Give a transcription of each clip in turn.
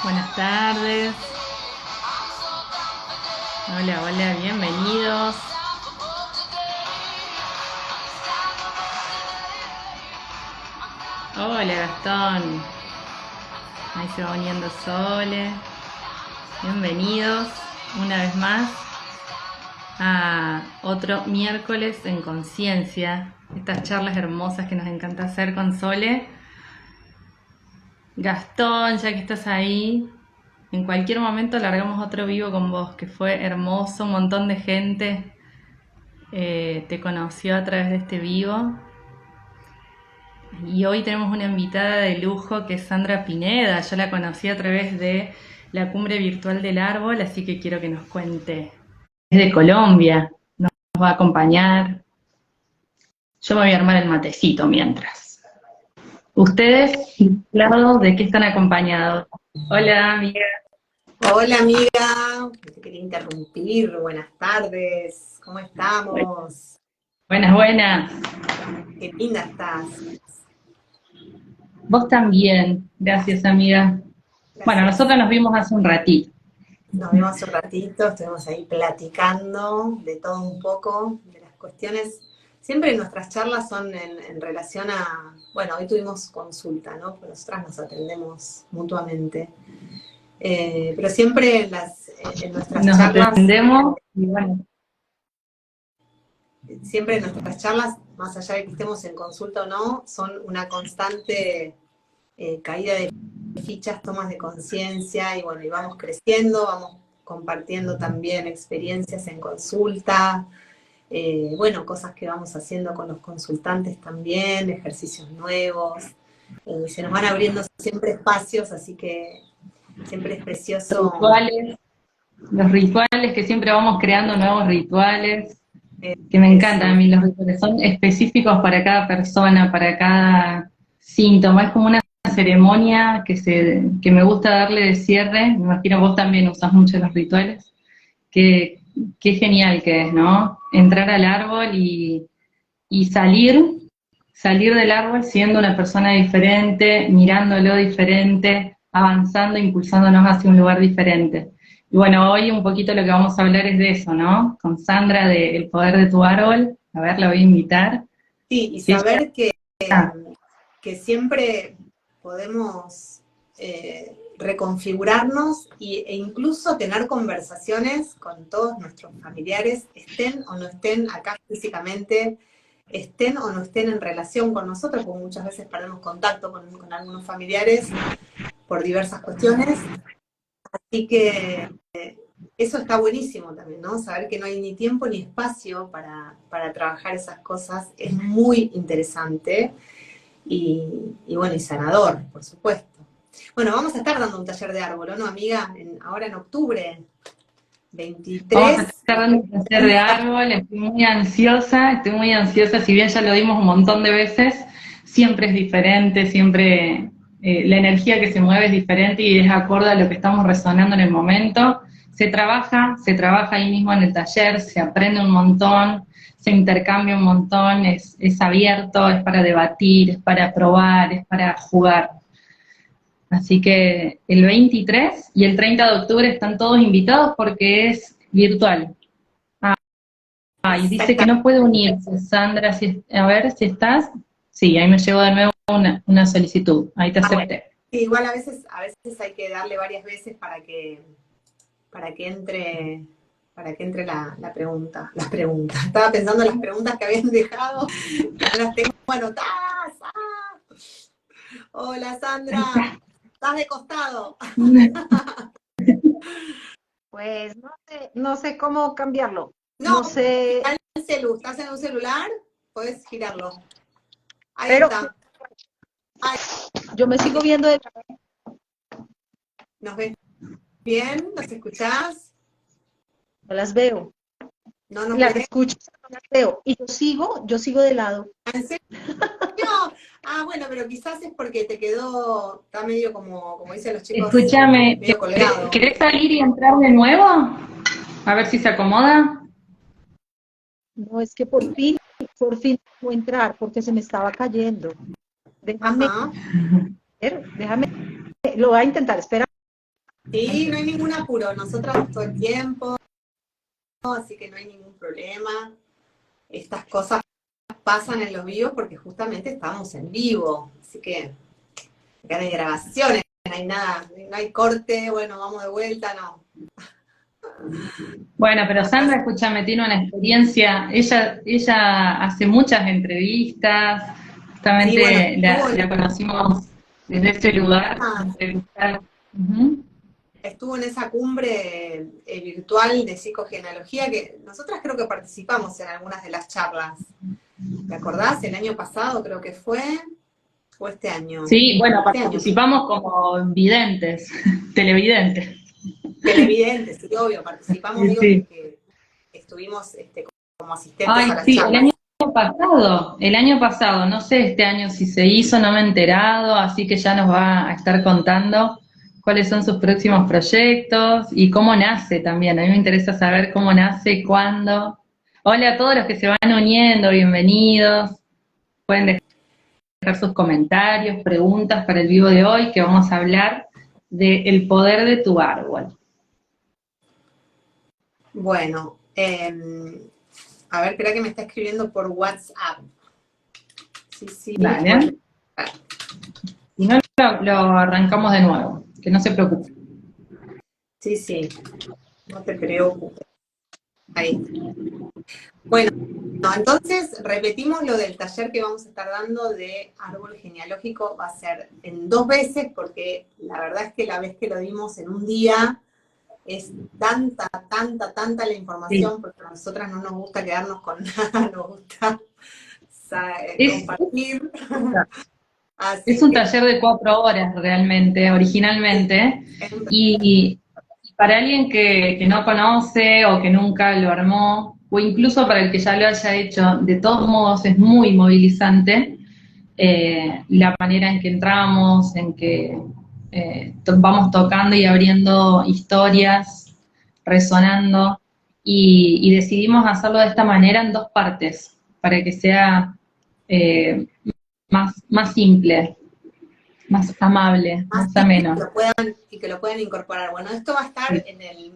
Buenas tardes. Hola, hola, bienvenidos. Hola, Gastón. Ahí se va uniendo Sole. Bienvenidos una vez más a otro miércoles en conciencia. Estas charlas hermosas que nos encanta hacer con Sole. Gastón, ya que estás ahí, en cualquier momento largamos otro vivo con vos, que fue hermoso, un montón de gente te conoció a través de este vivo. Y hoy tenemos una invitada de lujo que es Sandra Pineda. Yo la conocí a través de la Cumbre Virtual del Árbol, así que quiero que nos cuente. Es de Colombia, nos va a acompañar. Yo me voy a armar el matecito mientras. ¿Ustedes, de qué están acompañados? Hola, amiga. Hola amiga, no te quería interrumpir, buenas tardes, ¿cómo estamos? Buenas, buenas. Qué linda estás. Vos también. Gracias, amiga. Bueno, Gracias. nosotros nos vimos hace un ratito. Nos vimos hace un ratito, estuvimos ahí platicando de todo un poco, de las cuestiones. Siempre nuestras charlas son en relación a, bueno, hoy tuvimos consulta, ¿no? Porque nosotras nos atendemos mutuamente. Pero siempre en nuestras Nos charlas atendemos y bueno, siempre nuestras charlas, más allá de que estemos en consulta o no, son una constante caída de fichas, tomas de conciencia y bueno, y vamos creciendo, vamos compartiendo también experiencias en consulta, bueno, cosas que vamos haciendo con los consultantes también, ejercicios nuevos, se nos van abriendo siempre espacios, así que siempre es precioso. rituales. Los rituales que siempre vamos creando nuevos rituales, que me encantan a Eso. mí los rituales, son específicos para cada persona, para cada síntoma, es como una ceremonia que me gusta darle de cierre, me imagino vos también usas mucho los rituales, que, qué genial que es, ¿no? Entrar al árbol y salir del árbol siendo una persona diferente, mirándolo diferente, avanzando, impulsándonos hacia un lugar diferente. Y bueno, hoy un poquito lo que vamos a hablar es de eso, ¿no? Con Sandra de El Poder de tu Árbol. A ver, la voy a invitar. Sí, y Y ella, saber ah, que siempre podemos reconfigurarnos e incluso tener conversaciones con todos nuestros familiares, estén o no estén acá físicamente, estén o no estén en relación con nosotros, porque muchas veces perdemos contacto con algunos familiares por diversas cuestiones. Así que eso está buenísimo también, ¿no? Saber que no hay ni tiempo ni espacio para trabajar esas cosas es muy interesante y bueno, y sanador, por supuesto. Bueno, vamos a estar dando un taller de árbol, ¿no, amiga? Ahora en octubre vamos a 23. estar dando un taller de árbol, estoy muy ansiosa, si bien ya lo dimos un montón de veces, siempre es diferente, siempre la energía que se mueve es diferente y es acorde a lo que estamos resonando en el momento. Se trabaja ahí mismo en el taller, se aprende un montón, se intercambia un montón, es abierto, es para debatir, es para probar, es para jugar. Así que el 23 y el 30 de octubre están todos invitados porque es virtual. Y dice que Exactamente. no puede unirse, Sandra, a ver si estás. Sí, ahí me llegó de nuevo una solicitud, ahí te Ah, bueno. acepté. Sí, igual a veces hay que darle varias veces para que entre, para que entre la pregunta, las preguntas. Estaba pensando en las preguntas que habían dejado, que no las tengo anotadas. ¡Ah! Hola Ahí Sandra, está. estás de costado. Pues no sé cómo cambiarlo. No, No sé, girá el celu, ¿estás en un celular? Puedes girarlo. Ahí pero está. Ahí, yo me sigo viendo ¿nos ves bien? ¿Nos escuchás? no las veo. ¿No nos Las ves? escucho, no las veo. Y yo sigo de lado. ¿En serio? Ah, bueno, pero quizás es porque te quedó, está medio como dicen los chicos, Escúchame, medio colgado. ¿querés salir y entrar de nuevo? A ver si se acomoda. No es que por fin puedo entrar porque se me estaba cayendo. Déjame Ajá. ver, déjame, lo voy a intentar, espera. Sí, no hay ningún apuro, nosotros todo el tiempo, así que no hay ningún problema. Estas cosas pasan en los vivos porque justamente estamos en vivo, así que acá no hay grabaciones, no hay nada, no hay corte, bueno, vamos de vuelta, no. Bueno, pero Acá Sandra, escúchame, tiene una experiencia, ella hace muchas entrevistas, sí, bueno, justamente la conocimos desde ese lugar, entrevistar. Ujú. estuvo en esa cumbre virtual de psicogenealogía que nosotras creo que participamos en algunas de las charlas. ¿Te acordás? El año pasado creo que fue, o este año. Sí, bueno, Este año. participamos como videntes, televidentes. Televidentes, sí, obvio, participamos, Sí, digo sí. que estuvimos como asistentes a Ay, las sí, charlas. el año pasado, no sé este año si se hizo, no me he enterado, así que ya nos va a estar contando cuáles son sus próximos proyectos y cómo nace también. A mí me interesa saber cómo nace, cuándo. Hola a todos los que se van uniendo, bienvenidos. Pueden dejar sus comentarios, preguntas para el vivo de hoy, que vamos a hablar de el poder de tu árbol. Bueno, a ver, espera que me está escribiendo por WhatsApp. Sí, sí, Dale. Si no, lo arrancamos de nuevo, que no se preocupe. sí, sí, no te preocupes. Ahí está. Bueno, entonces repetimos lo del taller que vamos a estar dando de árbol genealógico. Va a ser en 2 veces, porque la verdad es que la vez que lo dimos en un día es tanta la Sí. información, porque a nosotras no nos gusta quedarnos con nada, nos gusta Es, compartir. es Así un que taller de 4 horas realmente, sí, originalmente, es un y para alguien que no conoce o que nunca lo armó, o incluso para el que ya lo haya hecho, de todos modos es muy movilizante la manera en que entramos, en que vamos tocando y abriendo historias, resonando, y decidimos hacerlo de esta manera en 2 partes, para que sea eh, más simple, más amable, más más simple ameno. y que lo puedan incorporar. Bueno, esto va a estar Sí.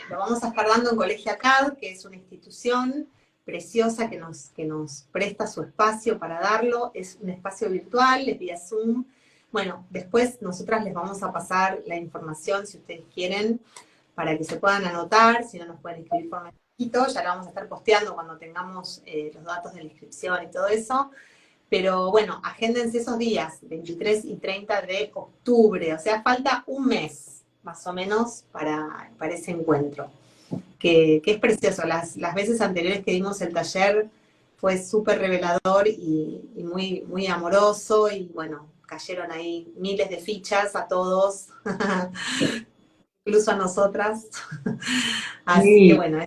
lo vamos a estar dando en Colegio ACAD, que es una institución preciosa que nos presta su espacio para darlo. Es un espacio virtual, es vía Zoom. Bueno, después nosotras les vamos a pasar la información, si ustedes quieren, para que se puedan anotar, si no nos pueden inscribir por mensajito, ya la vamos a estar posteando cuando tengamos los datos de la inscripción y todo eso. Pero bueno, agéndense esos días, 23 y 30 de octubre, o sea, falta un mes más o menos para ese encuentro, que es precioso. Las veces anteriores que dimos el taller fue súper revelador y muy amoroso, y bueno, cayeron ahí miles de fichas a todos, incluso a nosotras. Así que Sí, bueno,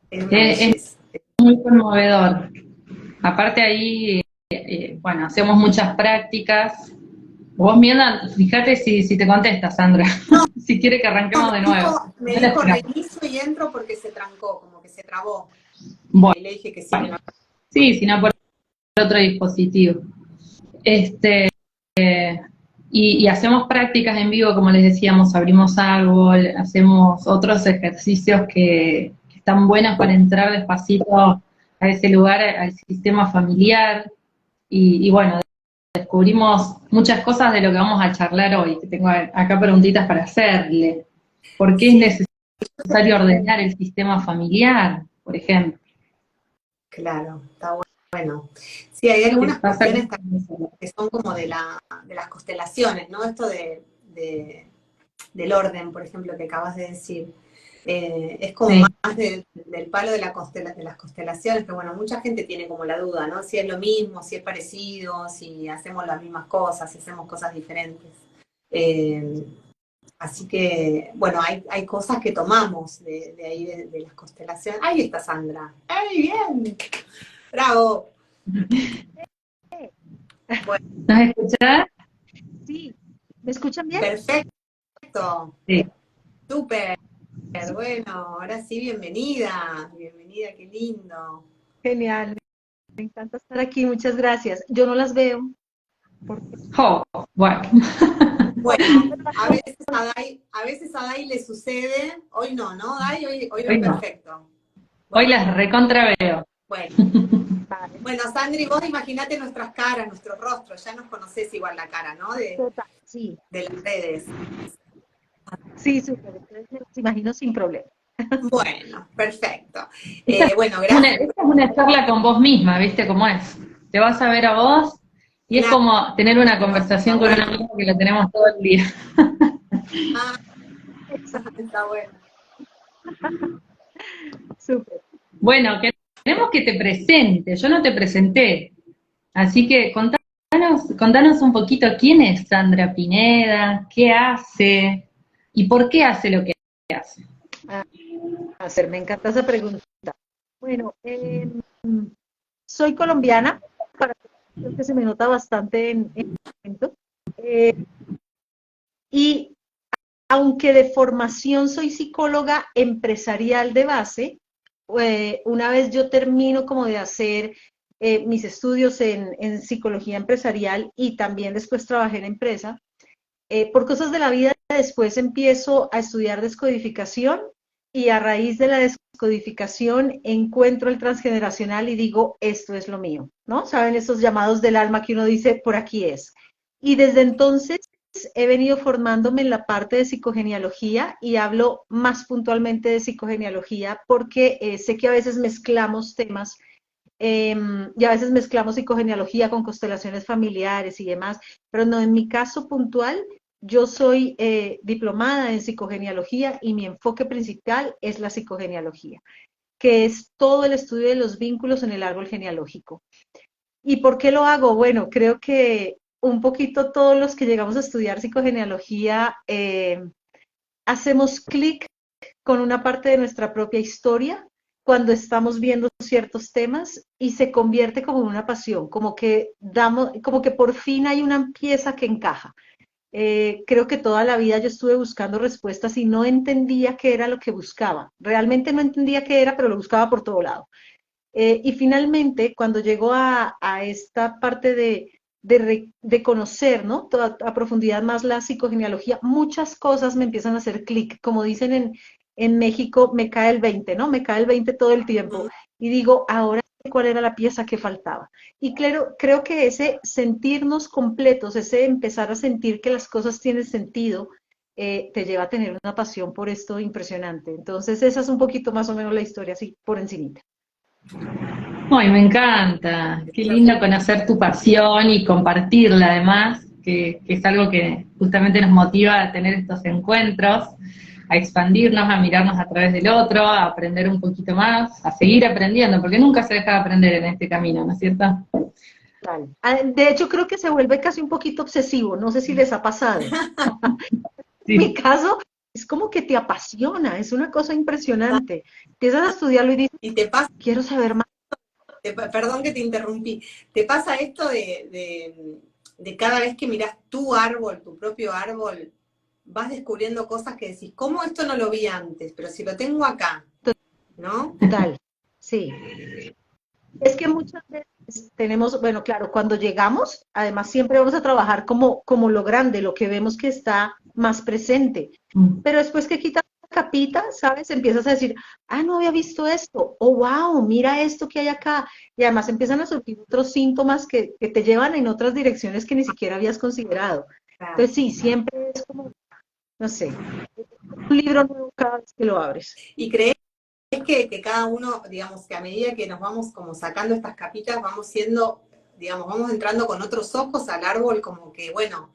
es una es belleza. muy conmovedor. Aparte ahí, bueno, hacemos muchas prácticas. Vos, Mirna, fíjate si te contesta, Sandra, si quiere que arranquemos de nuevo. Me No la dijo esperamos. reinicio y entro porque se trancó, como que se trabó. Y Bueno, ahí le dije que sí, que no. sí, si no por otro dispositivo. Este, y hacemos prácticas en vivo, como les decíamos, abrimos árbol, hacemos otros ejercicios que están buenos para entrar despacito a ese lugar, al sistema familiar. Y bueno, descubrimos muchas cosas de lo que vamos a charlar hoy, que tengo acá preguntitas para hacerle. ¿Por qué Sí, es necesario ordenar el sistema familiar, por ejemplo? claro, está bueno. Sí, hay ¿Qué algunas pasa cuestiones con eso? que son como de las constelaciones, ¿no? Esto del orden, por ejemplo, que acabas de decir. Es como Sí, más del palo de de las constelaciones, que bueno, mucha gente tiene como la duda, ¿no? Si es lo mismo, si es parecido, si hacemos las mismas cosas, si hacemos cosas diferentes. Eh, Así que, bueno, hay cosas que tomamos de ahí, de las constelaciones. Ahí está Sandra. ¡Ay, bien! ¡Bravo! Bueno, ¿nos escuchás? Sí, ¿me escuchan bien? perfecto. Sí. Súper. Bueno, ahora sí, bienvenida. Bienvenida, qué lindo. Genial, me encanta estar aquí, muchas gracias. Yo no las veo, porque Oh, bueno. Bueno, a veces a Dai le sucede, hoy no, ¿no, Dai? Hoy Hoy va no. perfecto. Hoy Bueno, las recontra veo. bueno. Vale, Bueno, Sandri, vos imaginate nuestras caras, nuestros rostros, ya nos conocés igual la cara, ¿no? total, sí, De las redes. sí, súper, entonces me los imagino sin problema. Bueno, perfecto. Esta es Bueno, gracias. esta es una charla con vos misma, ¿viste cómo es? Te vas a ver a vos y es como tener una Está conversación con un bueno. amigo que la tenemos todo el día. Ah, Exacto, está bueno. súper. Bueno, queremos que te presentes, yo no te presenté, así que contanos un poquito quién es Sandra Pineda, qué hace y por qué hace lo que hace. A hacer, me encanta esa pregunta. Bueno, soy colombiana, para creo que se me nota bastante en el acento. Eh, y aunque de formación soy psicóloga empresarial de base, una vez yo termino como de hacer mis estudios en psicología empresarial y también después trabajé en empresa, por cosas de la vida después empiezo a estudiar descodificación y a raíz de la descodificación encuentro el transgeneracional y digo, esto es lo mío, ¿no? ¿Saben esos llamados del alma que uno dice, por aquí es? Y desde entonces he venido formándome en la parte de psicogenealogía y hablo más puntualmente de psicogenealogía porque sé que a veces mezclamos temas y a veces mezclamos psicogenealogía con constelaciones familiares y demás, pero no, en mi caso puntual, yo soy diplomada en psicogenealogía y mi enfoque principal es la psicogenealogía, que es todo el estudio de los vínculos en el árbol genealógico. ¿Y por qué lo hago? Bueno, creo que un poquito todos los que llegamos a estudiar psicogenealogía hacemos clic con una parte de nuestra propia historia cuando estamos viendo ciertos temas y se convierte como en una pasión, como que por fin hay una pieza que encaja. Creo que toda la vida yo estuve buscando respuestas y no entendía qué era lo que buscaba. Realmente no entendía qué era, pero lo buscaba por todo lado. Y finalmente, cuando llego a esta parte de conocer, ¿no? A profundidad más la psicogenealogía, muchas cosas me empiezan a hacer clic. Como dicen en México, me cae el 20, ¿no? Me cae el 20 todo el tiempo. Y digo, ahora sé cuál era la pieza que faltaba. Y creo que ese sentirnos completos, ese empezar a sentir que las cosas tienen sentido, te lleva a tener una pasión por esto impresionante. Entonces, esa es un poquito más o menos la historia, así por encimita. Ay, me encanta, qué lindo conocer tu pasión y compartirla además, que es algo que justamente nos motiva a tener estos encuentros, a expandirnos, a mirarnos a través del otro, a aprender un poquito más, a seguir aprendiendo, porque nunca se deja de aprender en este camino, ¿no es cierto? De hecho, creo que se vuelve casi un poquito obsesivo, no sé si les ha pasado. En mi Sí. caso, es como que te apasiona, es una cosa impresionante. Empiezas a estudiarlo y dices, Y te pasa, quiero saber más. perdón que te interrumpí, ¿te pasa esto de cada vez que mirás tu árbol, tu propio árbol, vas descubriendo cosas que decís, ¿cómo esto no lo vi antes? Pero si lo tengo acá, ¿no? Total, sí. Es que muchas veces tenemos, bueno, claro, cuando llegamos, además siempre vamos a trabajar como lo grande, lo que vemos que está más presente. Pero después que quitas la capita, ¿sabes? Empiezas a decir, ah, no había visto esto, oh, wow, mira esto que hay acá. Y además empiezan a surgir otros síntomas que te llevan en otras direcciones que ni siquiera habías considerado. Claro. Entonces, sí, siempre es como, no sé, un libro nuevo cada vez que lo abres. ¿Y crees que cada uno, digamos, que a medida que nos vamos como sacando estas capitas, vamos siendo, digamos, vamos entrando con otros ojos al árbol, como que, bueno,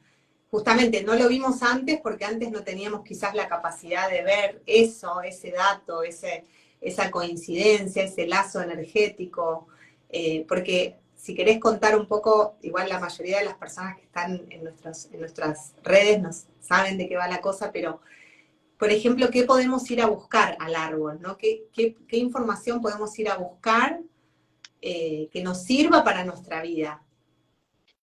justamente no lo vimos antes porque antes no teníamos quizás la capacidad de ver eso, ese dato, esa coincidencia, ese lazo energético, porque si querés contar un poco, igual la mayoría de las personas que están en nuestras redes nos saben de qué va la cosa, pero por ejemplo, ¿qué podemos ir a buscar al árbol? ¿No? ¿Qué información podemos ir a buscar que nos sirva para nuestra vida?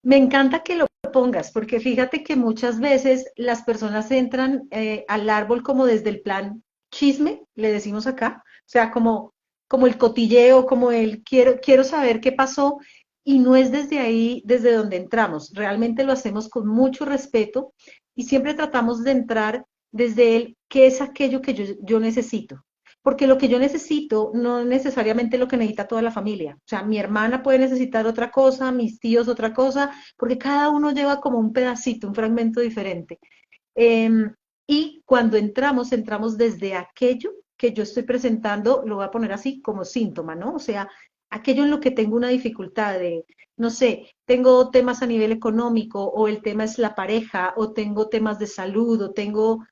Me encanta que lo pongas, porque fíjate que muchas veces las personas entran al árbol como desde el plan chisme, le decimos acá, o sea, como el cotilleo, como el quiero saber qué pasó, y no es desde ahí, desde donde entramos. Realmente lo hacemos con mucho respeto y siempre tratamos de entrar desde el qué es aquello que yo necesito. Porque lo que yo necesito no es necesariamente lo que necesita toda la familia. O sea, mi hermana puede necesitar otra cosa, mis tíos otra cosa, porque cada uno lleva como un pedacito, un fragmento diferente. Eh, y cuando entramos desde aquello que yo estoy presentando, lo voy a poner así como síntoma, ¿no? O sea, aquello en lo que tengo una dificultad de, no sé, tengo temas a nivel económico, o el tema es la pareja, o tengo temas de salud, o tengo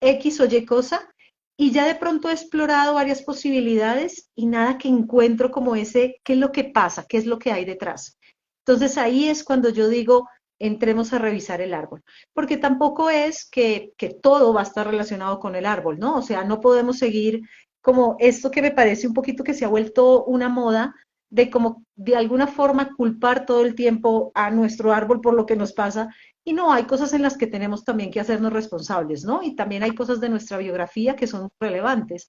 X o Y cosa, y ya de pronto he explorado varias posibilidades y nada que encuentro como ese, ¿qué es lo que pasa? ¿Qué es lo que hay detrás? Entonces ahí es cuando yo digo, entremos a revisar el árbol, porque tampoco es que todo va a estar relacionado con el árbol, ¿no? O sea, no podemos seguir como esto que me parece un poquito que se ha vuelto una moda, de como de alguna forma culpar todo el tiempo a nuestro árbol por lo que nos pasa, y no, hay cosas en las que tenemos también que hacernos responsables, ¿no? Y también hay cosas de nuestra biografía que son relevantes.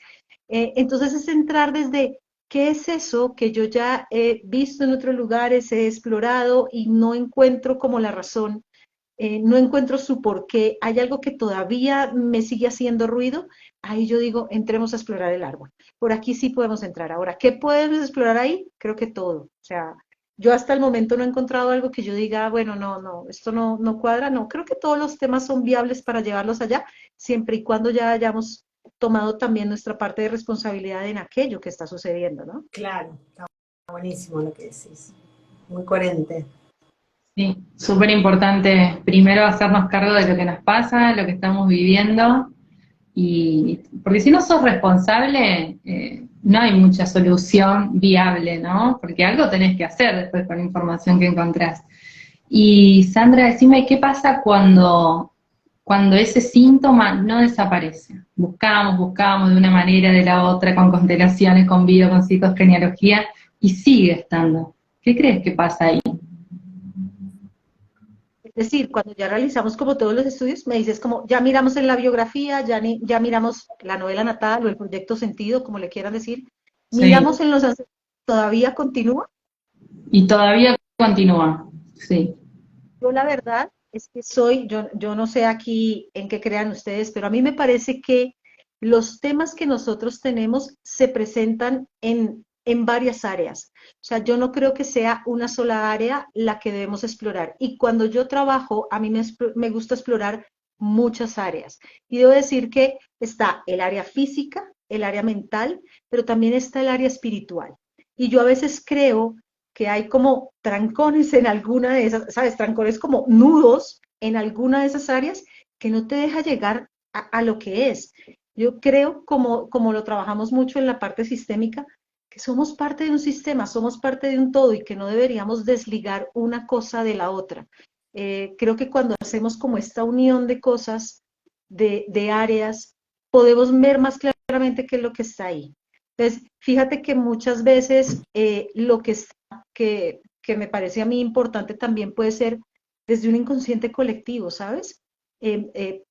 Entonces es entrar desde qué es eso que yo ya he visto en otros lugares, he explorado y no encuentro como la razón, no encuentro su porqué, hay algo que todavía me sigue haciendo ruido, ahí yo digo, entremos a explorar el árbol. Por aquí sí podemos entrar. Ahora, ¿qué podemos explorar ahí? Creo que todo. O sea, yo hasta el momento no he encontrado algo que yo diga, bueno, no, esto no cuadra, no. Creo que todos los temas son viables para llevarlos allá, siempre y cuando ya hayamos tomado también nuestra parte de responsabilidad en aquello que está sucediendo, ¿no? Claro, está buenísimo lo que decís. Muy coherente. Sí, súper importante primero hacernos cargo de lo que nos pasa, lo que estamos viviendo, y porque si no sos responsable, no hay mucha solución viable, ¿no? Porque algo tenés que hacer después con la información que encontrás. Y Sandra, decime, ¿qué pasa cuando ese síntoma no desaparece? Buscamos de una manera, de la otra, con constelaciones, con video, con psicogeniología, y sigue estando. ¿Qué crees que pasa ahí? Es decir, cuando ya realizamos como todos los estudios, me dices como, ya miramos en la biografía, ya miramos la novela natal o el proyecto sentido, como le quieran decir, Sí, miramos en los ancestros, ¿todavía continúa? y todavía continúa, sí. Yo la verdad es que yo no sé aquí en qué crean ustedes, pero a mí me parece que los temas que nosotros tenemos se presentan en varias áreas. O sea, yo no creo que sea una sola área la que debemos explorar. Y cuando yo trabajo, a mí me gusta explorar muchas áreas. Y debo decir que está el área física, el área mental, pero también está el área espiritual. Y yo a veces creo que hay como trancones en alguna de esas, ¿sabes? Trancones como nudos en alguna de esas áreas que no te deja llegar a lo que es. Yo creo, como lo trabajamos mucho en la parte sistémica, que somos parte de un sistema, somos parte de un todo y que no deberíamos desligar una cosa de la otra. Creo que cuando hacemos como esta unión de cosas, de áreas, podemos ver más claramente qué es lo que está ahí. Entonces, fíjate que muchas veces lo que está que me parece a mí importante también puede ser desde un inconsciente colectivo, ¿sabes? Eh, eh,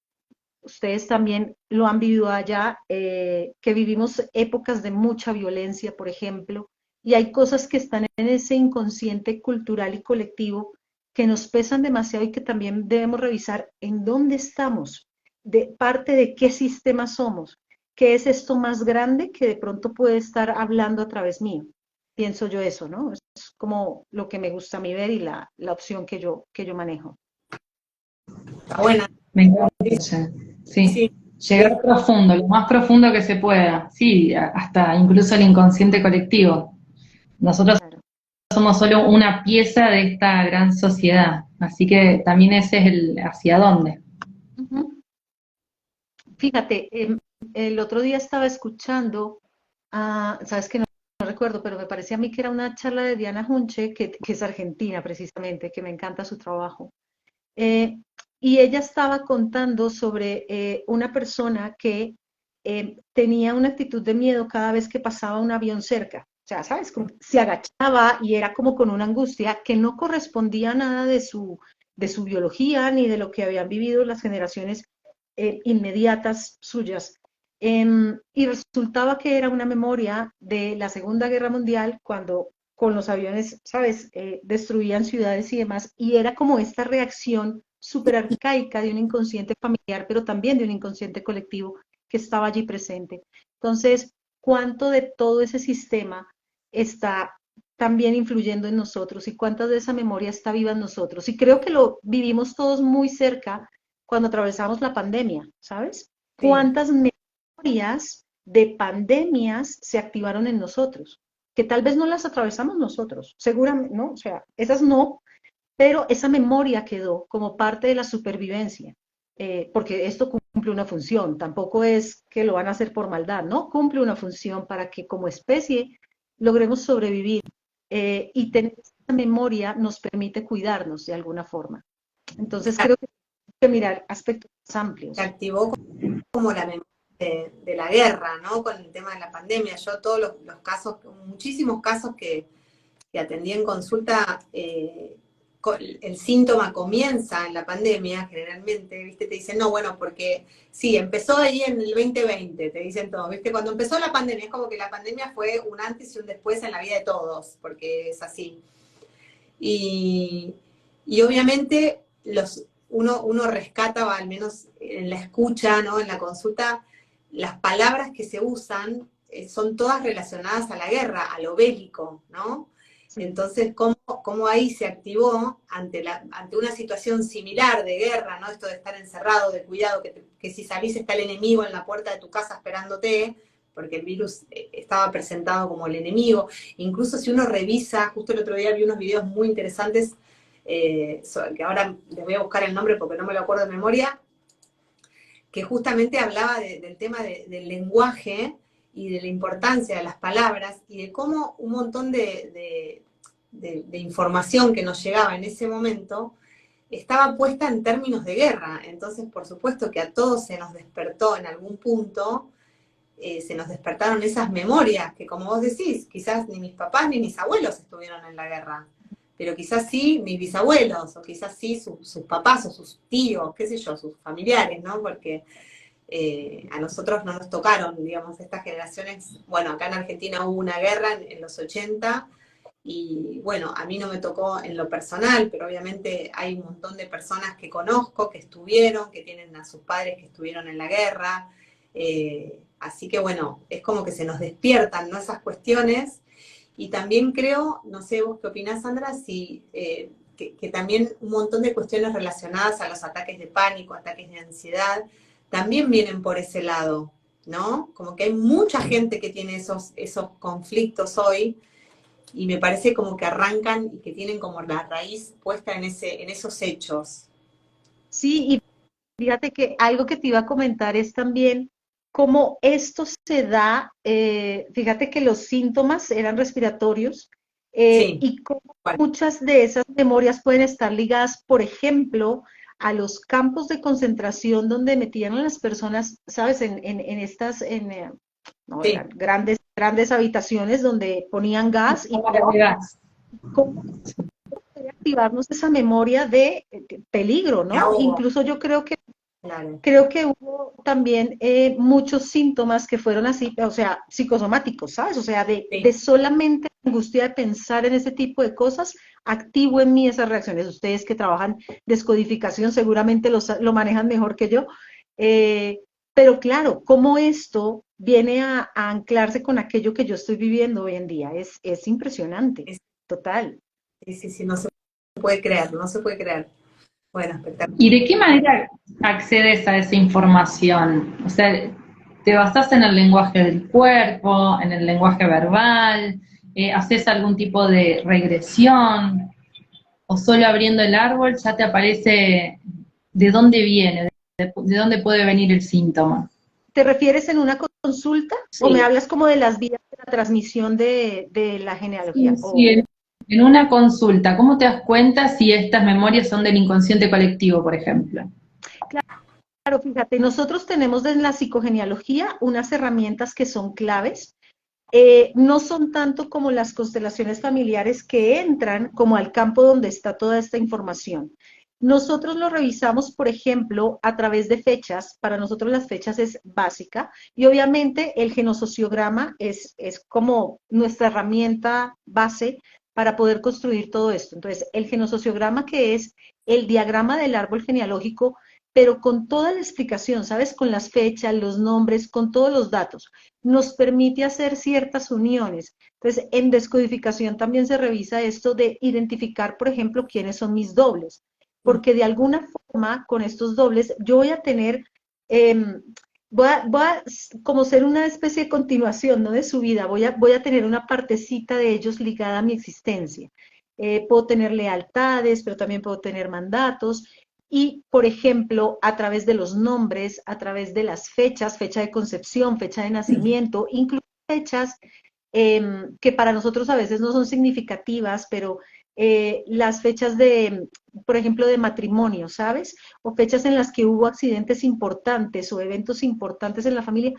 ustedes también lo han vivido allá, que vivimos épocas de mucha violencia, por ejemplo, y hay cosas que están en ese inconsciente cultural y colectivo que nos pesan demasiado y que también debemos revisar en dónde estamos, de parte de qué sistema somos, qué es esto más grande que de pronto puede estar hablando a través mío. Pienso yo eso, ¿no? Es como lo que me gusta a mí ver y la opción que yo manejo. Está buena. Me encanta. Sí, Sí, llegar profundo, lo más profundo que se pueda. Sí, hasta incluso el inconsciente colectivo. Nosotros Claro. somos solo una pieza de esta gran sociedad, así que también ese es el hacia dónde. Ujú. Fíjate, el otro día estaba escuchando, sabes que no recuerdo, pero me parecía a mí que era una charla de Diana Hunche, que es argentina precisamente, que me encanta su trabajo. Eh, y ella estaba contando sobre una persona que tenía una actitud de miedo cada vez que pasaba un avión cerca. O sea, ¿sabes? Como que se agachaba y era como con una angustia que no correspondía a nada de su biología ni de lo que habían vivido las generaciones inmediatas suyas. Y resultaba que era una memoria de la Segunda Guerra Mundial, cuando con los aviones, ¿sabes? Destruían ciudades y demás, y era como esta reacción súper arcaica de un inconsciente familiar, pero también de un inconsciente colectivo que estaba allí presente. Entonces, ¿cuánto de todo ese sistema está también influyendo en nosotros y cuánta de esa memoria está viva en nosotros? Y creo que lo vivimos todos muy cerca cuando atravesamos la pandemia, ¿sabes? Sí. ¿Cuántas memorias de pandemias se activaron en nosotros? Que tal vez no las atravesamos nosotros, seguramente, ¿no? O sea, esas no, pero esa memoria quedó como parte de la supervivencia, porque esto cumple una función, tampoco es que lo van a hacer por maldad, ¿no? Cumple una función para que como especie logremos sobrevivir y tener esa memoria nos permite cuidarnos de alguna forma. Entonces creo que hay que mirar aspectos más Se amplios. activó como la memoria de la guerra, ¿no? Con el tema de la pandemia. Yo todos los casos, muchísimos casos que atendí en consulta, el síntoma comienza en la pandemia, generalmente, ¿viste? Te dicen, no, bueno, porque sí, empezó ahí en el 2020, te dicen todo, ¿viste? Cuando empezó la pandemia, es como que la pandemia fue un antes y un después en la vida de todos, porque es así. Y, y obviamente uno rescata, o al menos en la escucha, ¿no? En la consulta, las palabras que se usan son todas relacionadas a la guerra, a lo bélico, ¿no? Sí. Entonces, ¿cómo ahí se activó ante una situación similar de guerra, ¿no? Esto de estar encerrado, de cuidado, que si salís está el enemigo en la puerta de tu casa esperándote, porque el virus estaba presentado como el enemigo. Incluso si uno revisa, justo el otro día vi unos videos muy interesantes, que ahora les voy a buscar el nombre porque no me lo acuerdo de memoria, que justamente hablaba del tema del lenguaje y de la importancia de las palabras y de cómo un montón de información que nos llegaba en ese momento estaba puesta en términos de guerra. Entonces, por supuesto que a todos se nos despertó en algún punto, se nos despertaron esas memorias que, como vos decís, quizás ni mis papás ni mis abuelos estuvieron en la guerra, pero quizás sí mis bisabuelos, o quizás sí sus papás o sus tíos, qué sé yo, sus familiares, ¿no? Porque a nosotros no nos tocaron, digamos, estas generaciones. Bueno, acá en Argentina hubo una guerra en los 80, y bueno, a mí no me tocó en lo personal, pero obviamente hay un montón de personas que conozco, que estuvieron, que tienen a sus padres que estuvieron en la guerra. Así que bueno, es como que se nos despiertan, ¿no? Esas cuestiones. Y también creo, no sé vos qué opinás, Sandra, si, que también un montón de cuestiones relacionadas a los ataques de pánico, ataques de ansiedad, también vienen por ese lado, ¿no? Como que hay mucha gente que tiene esos conflictos hoy, y me parece como que arrancan y que tienen como la raíz puesta en esos hechos. Sí, y fíjate que algo que te iba a comentar es también cómo esto se da, fíjate que los síntomas eran respiratorios Sí, y cómo bueno, muchas de esas memorias pueden estar ligadas, por ejemplo, a los campos de concentración donde metían a las personas, ¿sabes? En estas, no, sí, eran grandes habitaciones donde ponían gas y Cámaras de gas. cómo puede activarnos esa memoria de peligro, me ¿no? ahogo, Incluso yo claro. creo que hubo también muchos síntomas que fueron así, o sea, psicosomáticos, ¿sabes? O sea, de Sí. solamente la angustia de pensar en ese tipo de cosas, activo en mí esas reacciones. Ustedes que trabajan descodificación seguramente lo manejan mejor que yo. Eh, pero claro, cómo esto viene a anclarse con aquello que yo estoy viviendo hoy en día, es impresionante, Es- total. sí, sí, sí, no se puede creer, no se puede creer. Bueno, espectacular. ¿Y de qué manera accedes a esa información? O sea, ¿te basás en el lenguaje del cuerpo, en el lenguaje verbal? ¿Haces algún tipo de regresión? ¿O solo abriendo el árbol ya te aparece de dónde viene, de dónde puede venir el síntoma? ¿Te refieres en una consulta o me Sí, hablas como de las vías de la transmisión de la genealogía? sí, sí, en una consulta, ¿cómo te das cuenta si estas memorias son del inconsciente colectivo, por ejemplo? Claro, fíjate, nosotros tenemos en la psicogenealogía unas herramientas que son claves. No son tanto como las constelaciones familiares que entran como al campo donde está toda esta información. Nosotros lo revisamos, por ejemplo, a través de fechas. Para nosotros las fechas es básica y obviamente el genosociograma es como nuestra herramienta base para poder construir todo esto. Entonces, el genosociograma, que es el diagrama del árbol genealógico, pero con toda la explicación, ¿sabes? Con las fechas, los nombres, con todos los datos, nos permite hacer ciertas uniones. Entonces, en descodificación también se revisa esto de identificar, por ejemplo, quiénes son mis dobles, porque de alguna forma, con estos dobles, yo voy a tener, voy a como ser una especie de continuación, ¿no? De su vida, voy a tener una partecita de ellos ligada a mi existencia. Puedo tener lealtades, pero también puedo tener mandatos, y, por ejemplo, a través de los nombres, a través de las fechas, fecha de concepción, fecha de nacimiento, incluso fechas que para nosotros a veces no son significativas, pero las fechas de, por ejemplo, de matrimonio, ¿sabes? O fechas en las que hubo accidentes importantes o eventos importantes en la familia,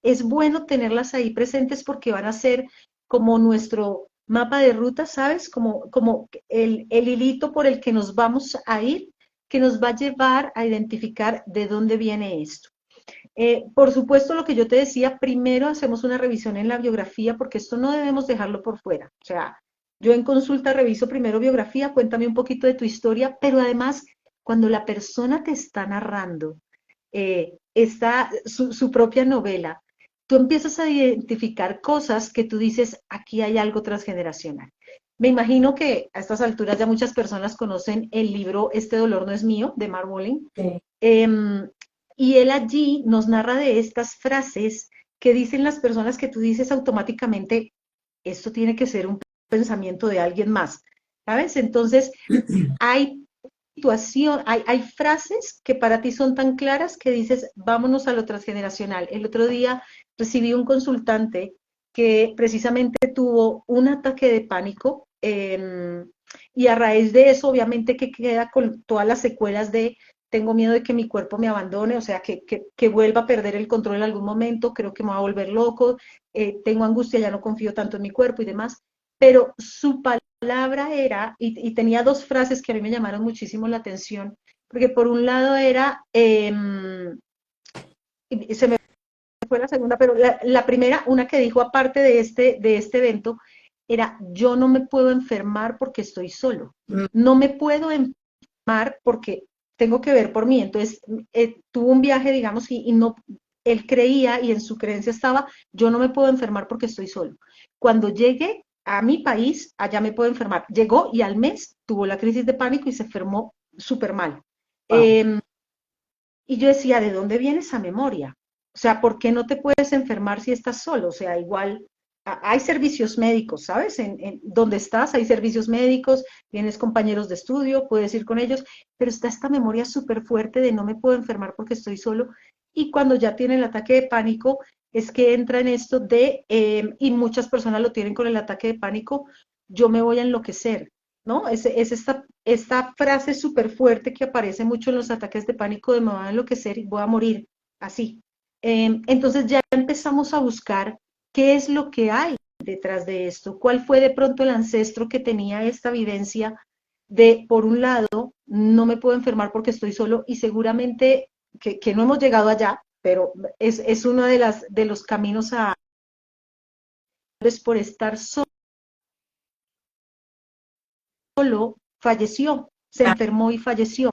es bueno tenerlas ahí presentes porque van a ser como nuestro mapa de ruta, ¿sabes? Como el hilito por el que nos vamos a ir, que nos va a llevar a identificar de dónde viene esto. Por supuesto, lo que yo te decía, primero hacemos una revisión en la biografía, porque esto no debemos dejarlo por fuera. O sea, yo en consulta reviso primero biografía, cuéntame un poquito de tu historia, pero además, cuando la persona te está narrando su propia novela, tú empiezas a identificar cosas que tú dices, aquí hay algo transgeneracional. Me imagino que a estas alturas ya muchas personas conocen el libro Este dolor no es mío, de Mark Walling. Sí. Y él allí nos narra de estas frases que dicen las personas que tú dices automáticamente, esto tiene que ser un pensamiento de alguien más, ¿sabes? Entonces, hay hay frases que para ti son tan claras que dices, vámonos a lo transgeneracional. El otro día recibí un consultante que precisamente tuvo un ataque de pánico y a raíz de eso, obviamente, que queda con todas las secuelas de tengo miedo de que mi cuerpo me abandone, o sea, que vuelva a perder el control en algún momento, creo que me va a volver loco, tengo angustia, ya no confío tanto en mi cuerpo y demás, pero su palabra era, y tenía dos frases que a mí me llamaron muchísimo la atención, porque por un lado era, se me fue la segunda, pero la primera, una que dijo aparte de este evento, era, yo no me puedo enfermar porque estoy solo, no me puedo enfermar porque tengo que ver por mí. Entonces, tuvo un viaje, digamos, y no, él creía y en su creencia estaba, yo no me puedo enfermar porque estoy solo. Cuando llegue a mi país, allá me puedo enfermar. Llegó y al mes tuvo la crisis de pánico y se enfermó súper mal. Wow. Y yo decía, ¿de dónde viene esa memoria? O sea, ¿por qué no te puedes enfermar si estás solo? O sea, igual hay servicios médicos, ¿sabes? En donde estás hay servicios médicos, tienes compañeros de estudio, puedes ir con ellos, pero está esta memoria súper fuerte de no me puedo enfermar porque estoy solo. Y cuando ya tiene el ataque de pánico, es que entra en esto de, y muchas personas lo tienen con el ataque de pánico, yo me voy a enloquecer, ¿no? Es esta frase súper fuerte que aparece mucho en los ataques de pánico de me voy a enloquecer y voy a morir, así. Entonces ya empezamos a buscar qué es lo que hay detrás de esto, cuál fue de pronto el ancestro que tenía esta vivencia de, por un lado, no me puedo enfermar porque estoy solo y seguramente que no hemos llegado allá, pero es uno de los caminos a por estar solo, falleció, se enfermó y falleció,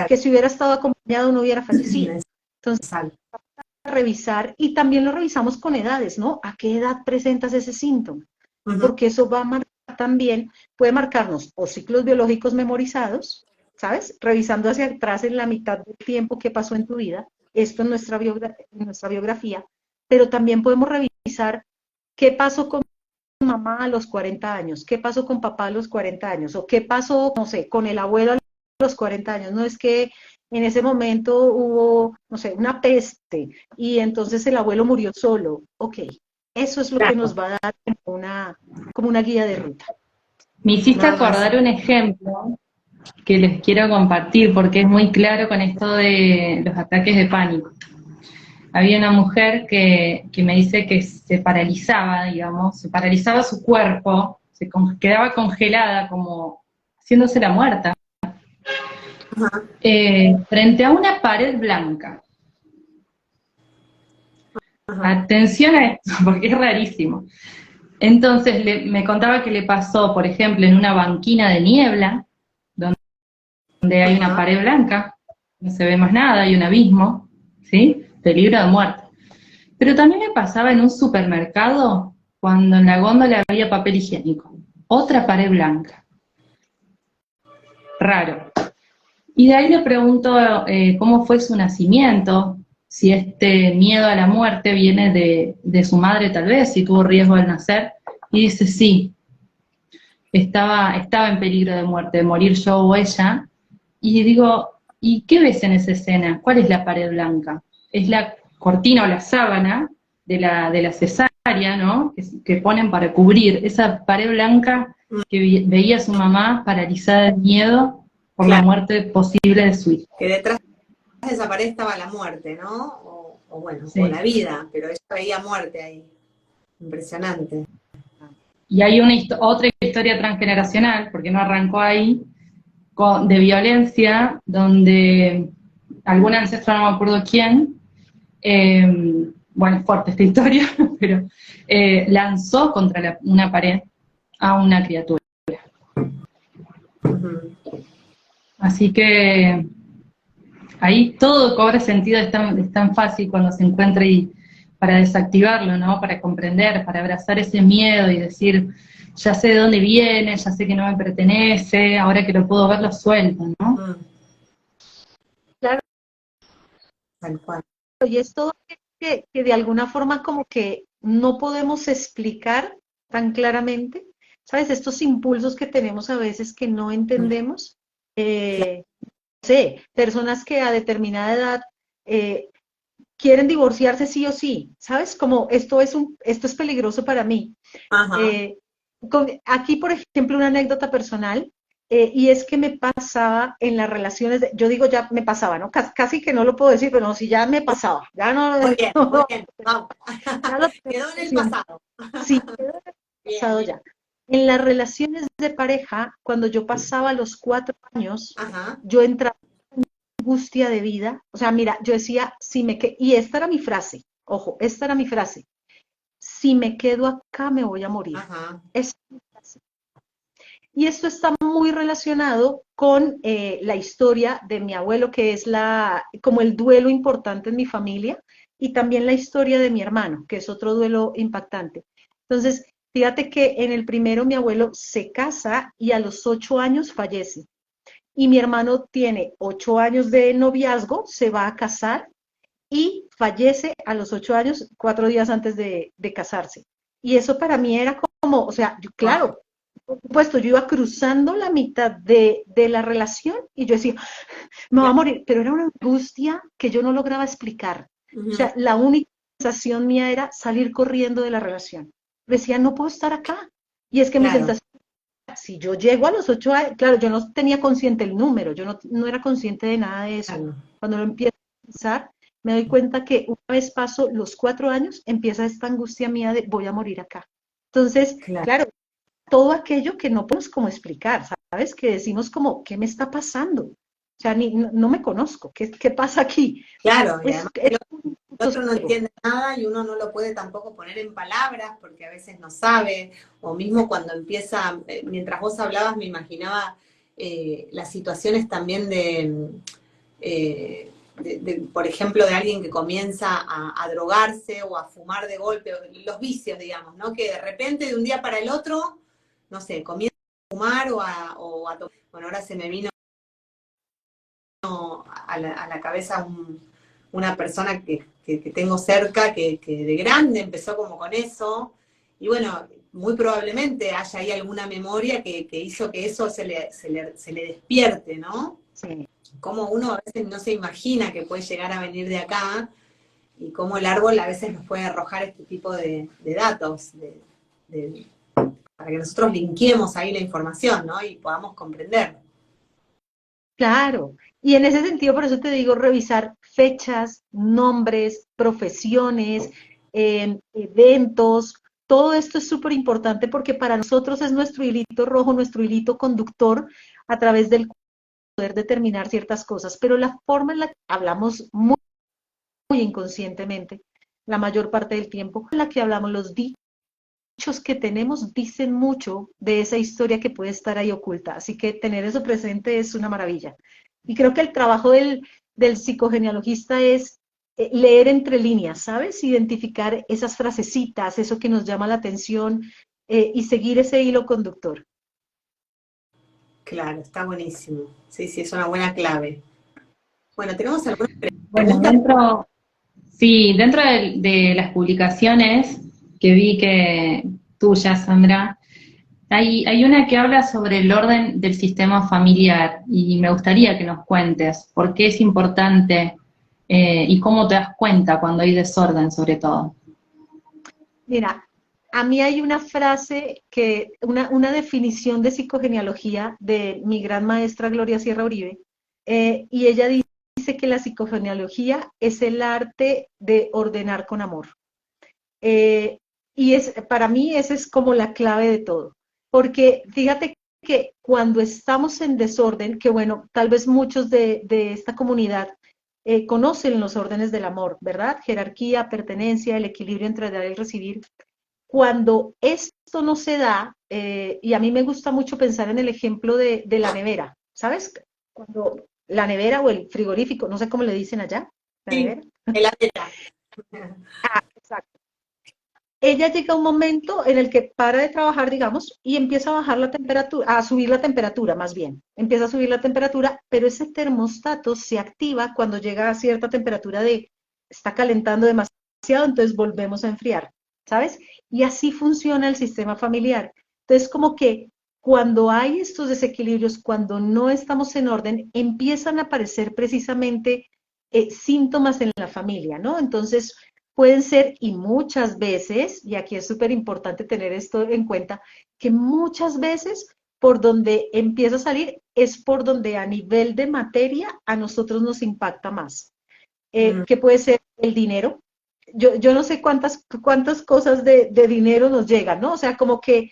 que si hubiera estado acompañado no hubiera fallecido. Entonces, revisar, y también lo revisamos con edades, ¿no? ¿A qué edad presentas ese síntoma? Porque eso va a marcar también, puede marcarnos o ciclos biológicos memorizados, ¿sabes? Revisando hacia atrás en la mitad del tiempo que pasó en tu vida, esto en nuestra biografía, pero también podemos revisar qué pasó con mamá a los 40 años, qué pasó con papá a los 40 años, o qué pasó, no sé, con el abuelo a los 40 años. No es que en ese momento hubo, no sé, una peste y entonces el abuelo murió solo. Ok, eso es lo que nos va a dar como una guía de ruta. Me hiciste acordar un ejemplo que les quiero compartir porque es muy claro con esto de los ataques de pánico. Había una mujer que me dice que se paralizaba, digamos, se paralizaba su cuerpo, quedaba congelada como haciéndose la muerta, frente a una pared blanca. Atención a esto, porque es rarísimo. Entonces me contaba que le pasó, por ejemplo, en una banquina de niebla, donde hay una Ajá. pared blanca, no se ve más nada, hay un abismo, ¿sí? Peligro de muerte. Pero también me pasaba en un supermercado cuando en la góndola había papel higiénico. Otra pared blanca. Raro. Y de ahí le pregunto cómo fue su nacimiento, si este miedo a la muerte viene de su madre tal vez, si tuvo riesgo al nacer. Y dice, sí, estaba en peligro de muerte, de morir yo o ella. Y digo, ¿y qué ves en esa escena? ¿Cuál es la pared blanca? Es la cortina o la sábana de la cesárea, ¿no? Que ponen para cubrir esa pared blanca que veía su mamá paralizada de miedo por la Claro, muerte posible de su hijo. que detrás de esa pared estaba la muerte, ¿no? O bueno, o Sí. la vida, pero ella veía muerte ahí. Impresionante. Y hay otra historia transgeneracional, porque no arrancó ahí, de violencia, donde algún ancestro, no me acuerdo quién, bueno, es fuerte esta historia, pero lanzó contra una pared a una criatura. Ujú. Así que ahí todo cobra sentido, es tan fácil cuando se encuentra y para desactivarlo, ¿no? Para comprender, para abrazar ese miedo y decir, ya sé de dónde viene, ya sé que no me pertenece, ahora que lo puedo ver, lo suelto, ¿no? Mm, Claro, tal cual. y es todo que de alguna forma como que no podemos explicar tan claramente, ¿sabes? Estos impulsos que tenemos a veces que no Mm, entendemos. No sé, personas que a determinada edad eh, quieren divorciarse sí o sí, ¿sabes? Como esto es peligroso para mí. ajá. Eh, Aquí, por ejemplo, una anécdota personal, y es que me pasaba en las relaciones, yo digo ya me pasaba, ¿no? Casi que no lo puedo decir, pero no, si ya me pasaba, ya no, Muy bien, vamos. ya lo Quedó en el tengo, pasado. sí, quedó en el Bien, pasado bien. ya. En las relaciones de pareja, cuando yo pasaba los 4 años, Ajá, yo entraba en angustia de vida, o sea, mira, yo decía, si me que y esta era mi frase, ojo, esta era mi frase, si me quedo acá me voy a morir. ajá. Esa es mi frase. Y esto está muy relacionado con la historia de mi abuelo, que es como el duelo importante en mi familia, y también la historia de mi hermano, que es otro duelo impactante. Entonces, fíjate que en el primero mi abuelo se casa y a los 8 años fallece. Y mi hermano tiene 8 años de noviazgo, se va a casar y fallece a los 8 años, 4 días antes de casarse. Y eso para mí era como, o sea, Wow. claro, por supuesto, yo iba cruzando la mitad de la relación y yo decía, me va a morir, pero era una angustia que yo no lograba explicar. O Ujú, sea, la única sensación mía era salir corriendo de la relación. Decía, no puedo estar acá. Y es que mi claro, sensación, si yo llego a los 8 años, claro, yo no tenía consciente el número, yo no era consciente de nada de eso. claro. Cuando lo empiezo a pensar, me doy cuenta que una vez paso los 4 años, empieza esta angustia mía de voy a morir acá. Entonces, Claro, claro, todo aquello que no podemos como explicar, ¿sabes? Que decimos como, ¿qué me está pasando? O sea, no me conozco, ¿qué pasa aquí? claro, y Es, además es un el otro no sosiego. entiende nada y uno no lo puede tampoco poner en palabras porque a veces no sabe, o mismo cuando empieza, mientras vos hablabas me imaginaba las situaciones también por ejemplo, de alguien que comienza a drogarse o a fumar de golpe, los vicios, digamos, ¿no? Que de repente de un día para el otro, no sé, comienza a fumar o a tomar. Bueno, ahora se me vino a la cabeza una persona que tengo cerca que de grande empezó como con eso, y bueno, muy probablemente haya ahí alguna memoria que hizo que eso se le despierte, ¿no? Sí. Como uno a veces no se imagina que puede llegar a venir de acá y cómo el árbol a veces nos puede arrojar este tipo de datos, de- para que nosotros linkeemos ahí la información, ¿no? Y podamos comprender. Claro, y en ese sentido, por eso te digo, revisar fechas, nombres, profesiones, eventos, todo esto es súper importante porque para nosotros es nuestro hilito rojo, nuestro hilito conductor a través del poder determinar ciertas cosas, pero la forma en la que hablamos muy inconscientemente, la mayor parte del tiempo, en la que hablamos los dichos dichos que tenemos dicen mucho de esa historia que puede estar ahí oculta. Así que tener eso presente es una maravilla. Y creo que el trabajo del psicogenealogista es leer entre líneas, ¿sabes? Identificar esas frasecitas, eso que nos llama la atención y seguir ese hilo conductor. Claro, está buenísimo. Sí, sí, es una buena clave. Bueno, tenemos algunas Bueno, preguntas. sí, dentro de las publicaciones que vi que tuya, Sandra, hay una que habla sobre el orden del sistema familiar y me gustaría que nos cuentes por qué es importante y cómo te das cuenta cuando hay desorden, sobre todo. Mira, a mí hay una frase una definición de psicogenealogía de mi gran maestra Gloria Sierra Uribe, y ella dice que la psicogenealogía es el arte de ordenar con amor. Eh, y para mí esa es como la clave de todo. Porque fíjate que cuando estamos en desorden, que bueno, tal vez muchos de esta comunidad conocen los órdenes del amor, ¿verdad? Jerarquía, pertenencia, el equilibrio entre dar y recibir. Cuando esto no se da, y a mí me gusta mucho pensar en el ejemplo de la nevera, ¿sabes? Cuando la nevera o el frigorífico, no sé cómo le dicen allá, la Sí, nevera. heladera. Exacto. Ella llega a un momento en el que para de trabajar, digamos, y empieza a bajar la temperatura, a subir la temperatura más bien. Empieza a subir la temperatura, pero ese termostato se activa cuando llega a cierta temperatura de está calentando demasiado, entonces volvemos a enfriar, ¿sabes? Y así funciona el sistema familiar. Entonces, como que cuando hay estos desequilibrios, cuando no estamos en orden, empiezan a aparecer precisamente síntomas en la familia, ¿no? Entonces, pueden ser, y muchas veces, y aquí es súper importante tener esto en cuenta, que muchas veces por donde empieza a salir es por donde a nivel de materia a nosotros nos impacta más. Mm, Que puede ser el dinero. Yo no sé cuántas cosas de dinero nos llegan, ¿no? O sea, como que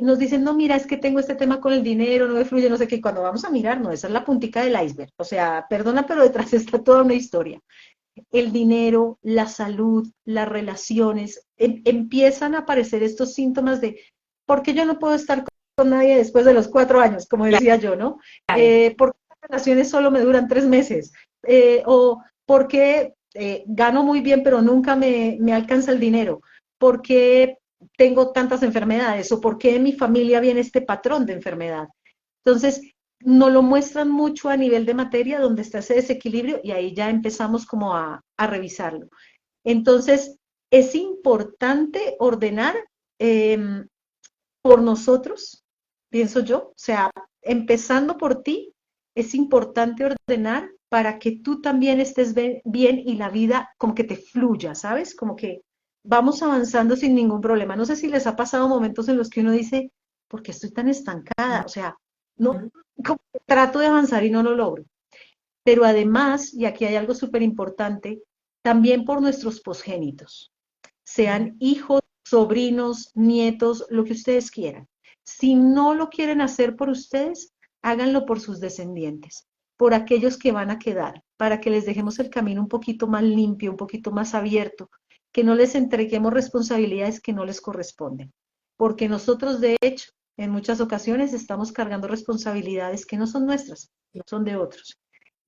nos dicen, no, mira, es que tengo este tema con el dinero, no me fluye, no sé qué. Cuando vamos a mirar, no, esa es la puntica del iceberg. O sea, perdona, pero detrás está toda una historia. El dinero, la salud, las relaciones, empiezan a aparecer estos síntomas de ¿por qué yo no puedo estar con nadie después de los 4 años? Como decía yo, ¿no? claro. ¿Por qué las relaciones solo me duran 3 meses? O ¿por qué gano muy bien pero nunca me alcanza el dinero? ¿Por qué tengo tantas enfermedades? ¿O por qué en mi familia viene este patrón de enfermedad? Entonces, nos lo muestran mucho a nivel de materia, donde está ese desequilibrio, y ahí ya empezamos como a revisarlo. Entonces, es importante ordenar eh, por nosotros, pienso yo, o sea, empezando por ti, es importante ordenar para que tú también estés bien y la vida como que te fluya, ¿sabes? Como que vamos avanzando sin ningún problema. No sé si les ha pasado momentos en los que uno dice, ¿por qué estoy tan estancada? O sea, no, como que trato de avanzar y no lo logro. Pero además, y aquí hay algo súper importante, también por nuestros posgénitos, sean hijos, sobrinos, nietos, lo que ustedes quieran. Si no lo quieren hacer por ustedes, háganlo por sus descendientes, por aquellos que van a quedar, para que les dejemos el camino un poquito más limpio, un poquito más abierto, que no les entreguemos responsabilidades que no les corresponden. Porque nosotros, de hecho, en muchas ocasiones estamos cargando responsabilidades que no son nuestras, son de otros.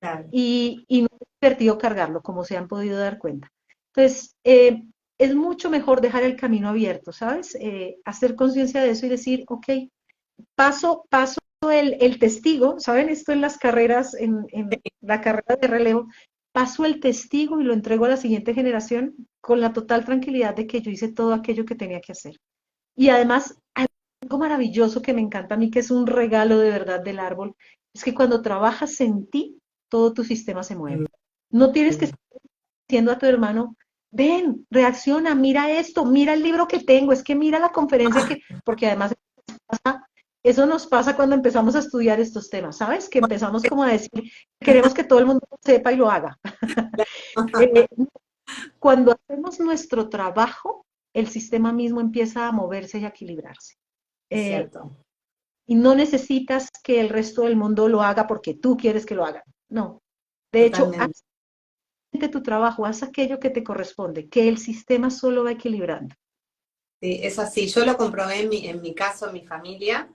Claro. Y no es divertido cargarlo, como se han podido dar cuenta. Entonces, es mucho mejor dejar el camino abierto, ¿sabes? Hacer conciencia de eso y decir, ok, paso el testigo, ¿saben? Esto en las carreras, en la carrera de relevo, paso el testigo y lo entrego a la siguiente generación con la total tranquilidad de que yo hice todo aquello que tenía que hacer. Y además, algo maravilloso que me encanta a mí, que es un regalo de verdad del árbol, es que cuando trabajas en ti, todo tu sistema se mueve. No tienes que estar diciendo a tu hermano, ven, reacciona, mira esto, mira el libro que tengo, es que mira la conferencia que, porque además eso nos pasa cuando empezamos a estudiar estos temas, ¿sabes? Que empezamos como a decir, queremos que todo el mundo sepa y lo haga. Eh, cuando hacemos nuestro trabajo, el sistema mismo empieza a moverse y a equilibrarse. Es Eh, cierto. y no necesitas que el resto del mundo lo haga porque tú quieres que lo haga. No. De hecho, Totalmente. haz tu trabajo, haz aquello que te corresponde, que el sistema solo va equilibrando. Sí, es así. Yo lo comprobé en mi caso, en mi familia,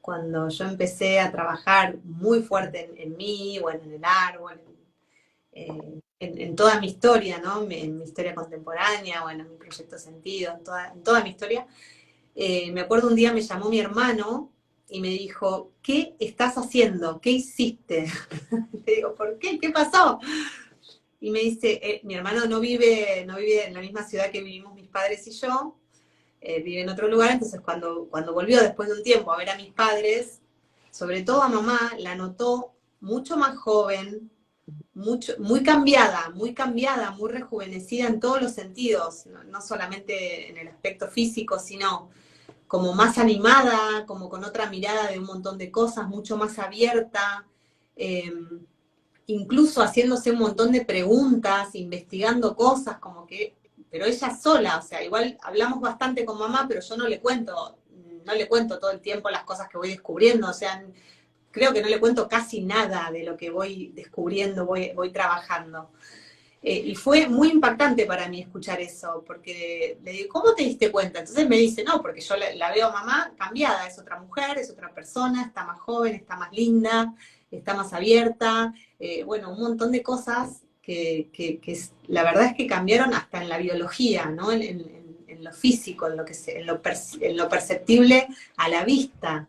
cuando yo empecé a trabajar muy fuerte en mí, bueno, en el árbol, en toda mi historia, ¿no? En mi historia contemporánea, bueno, en mi proyecto Sentido, en toda mi historia. Me acuerdo un día me llamó mi hermano y me dijo, ¿qué estás haciendo? ¿Qué hiciste? Le digo, ¿por qué? ¿Qué pasó? Y me dice, mi hermano no vive en la misma ciudad que vivimos mis padres y yo, vive en otro lugar, entonces cuando volvió después de un tiempo a ver a mis padres, sobre todo a mamá, la notó mucho más joven, muy cambiada, muy rejuvenecida en todos los sentidos, no solamente en el aspecto físico, sino como más animada, como con otra mirada de un montón de cosas, mucho más abierta, eh, incluso haciéndose un montón de preguntas, investigando cosas, como que, pero ella sola, o sea, igual hablamos bastante con mamá, pero yo no le cuento todo el tiempo las cosas que voy descubriendo, o sea, creo que no le cuento casi nada de lo que voy descubriendo, voy trabajando. Y fue muy impactante para mí escuchar eso, porque le digo, ¿cómo te diste cuenta? Entonces me dice, no, porque yo la veo a mamá cambiada, es otra mujer, es otra persona, está más joven, está más linda, está más abierta, bueno, un montón de cosas que la verdad es que cambiaron hasta en la biología, ¿no? En lo físico, en lo perceptible a la vista.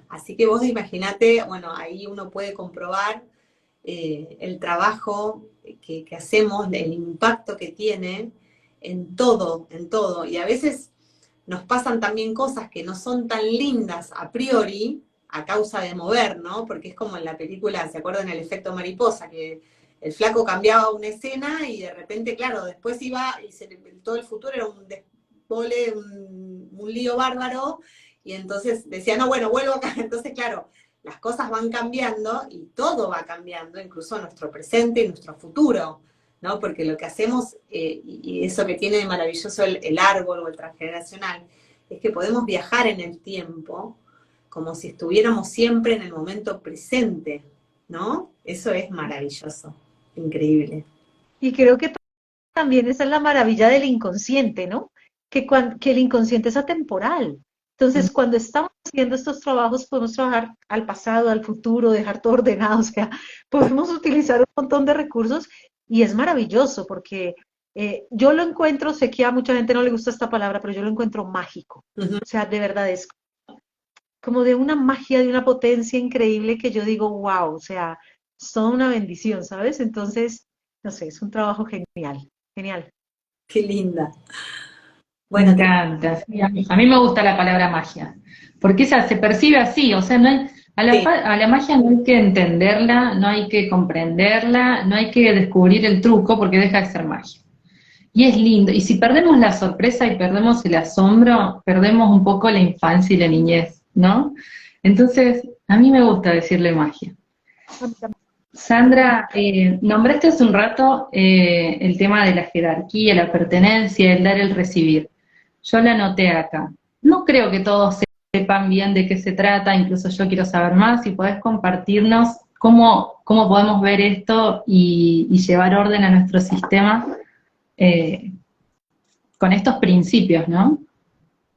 Así que vos imaginate, bueno, ahí uno puede comprobar el trabajo que hacemos, el impacto que tiene en todo, en todo. Y a veces nos pasan también cosas que no son tan lindas a priori, a causa de mover, ¿no? Porque es como en la película, ¿se acuerdan el efecto mariposa? Que el flaco cambiaba una escena y de repente, claro, después iba y todo el futuro era un desbole, un lío bárbaro, y entonces decía, no, bueno, vuelvo acá. Entonces, claro, las cosas van cambiando y todo va cambiando, incluso nuestro presente y nuestro futuro, ¿no? Porque lo que hacemos, y eso que tiene de maravilloso el árbol o el transgeneracional, es que podemos viajar en el tiempo como si estuviéramos siempre en el momento presente, ¿no? Eso es maravilloso, increíble. Y creo que también esa es la maravilla del inconsciente, ¿no? Que el inconsciente es atemporal. Entonces, cuando estamos haciendo estos trabajos, podemos trabajar al pasado, al futuro, dejar todo ordenado, o sea, podemos utilizar un montón de recursos y es maravilloso porque yo lo encuentro, sé que a mucha gente no le gusta esta palabra, pero yo lo encuentro mágico. Ujú. O sea, de verdad es como de una magia, de una potencia increíble que yo digo, wow, o sea, es toda una bendición, ¿sabes? Entonces, no sé, es un trabajo genial, genial. Qué linda. Me Bueno, encanta. Sí, a mí me gusta la palabra magia, porque esa se percibe así, o sea, no hay, sí, a la magia no hay que entenderla, no hay que comprenderla, no hay que descubrir el truco porque deja de ser magia. Y es lindo, y si perdemos la sorpresa y perdemos el asombro, perdemos un poco la infancia y la niñez, ¿no? Entonces, a mí me gusta decirle magia. Sandra, nombraste hace un rato el tema de la jerarquía, la pertenencia, el dar, el recibir. Yo la anoté acá. No creo que todos sepan bien de qué se trata, incluso yo quiero saber más. Si podés compartirnos cómo podemos ver esto y llevar orden a nuestro sistema eh, con estos principios, ¿no?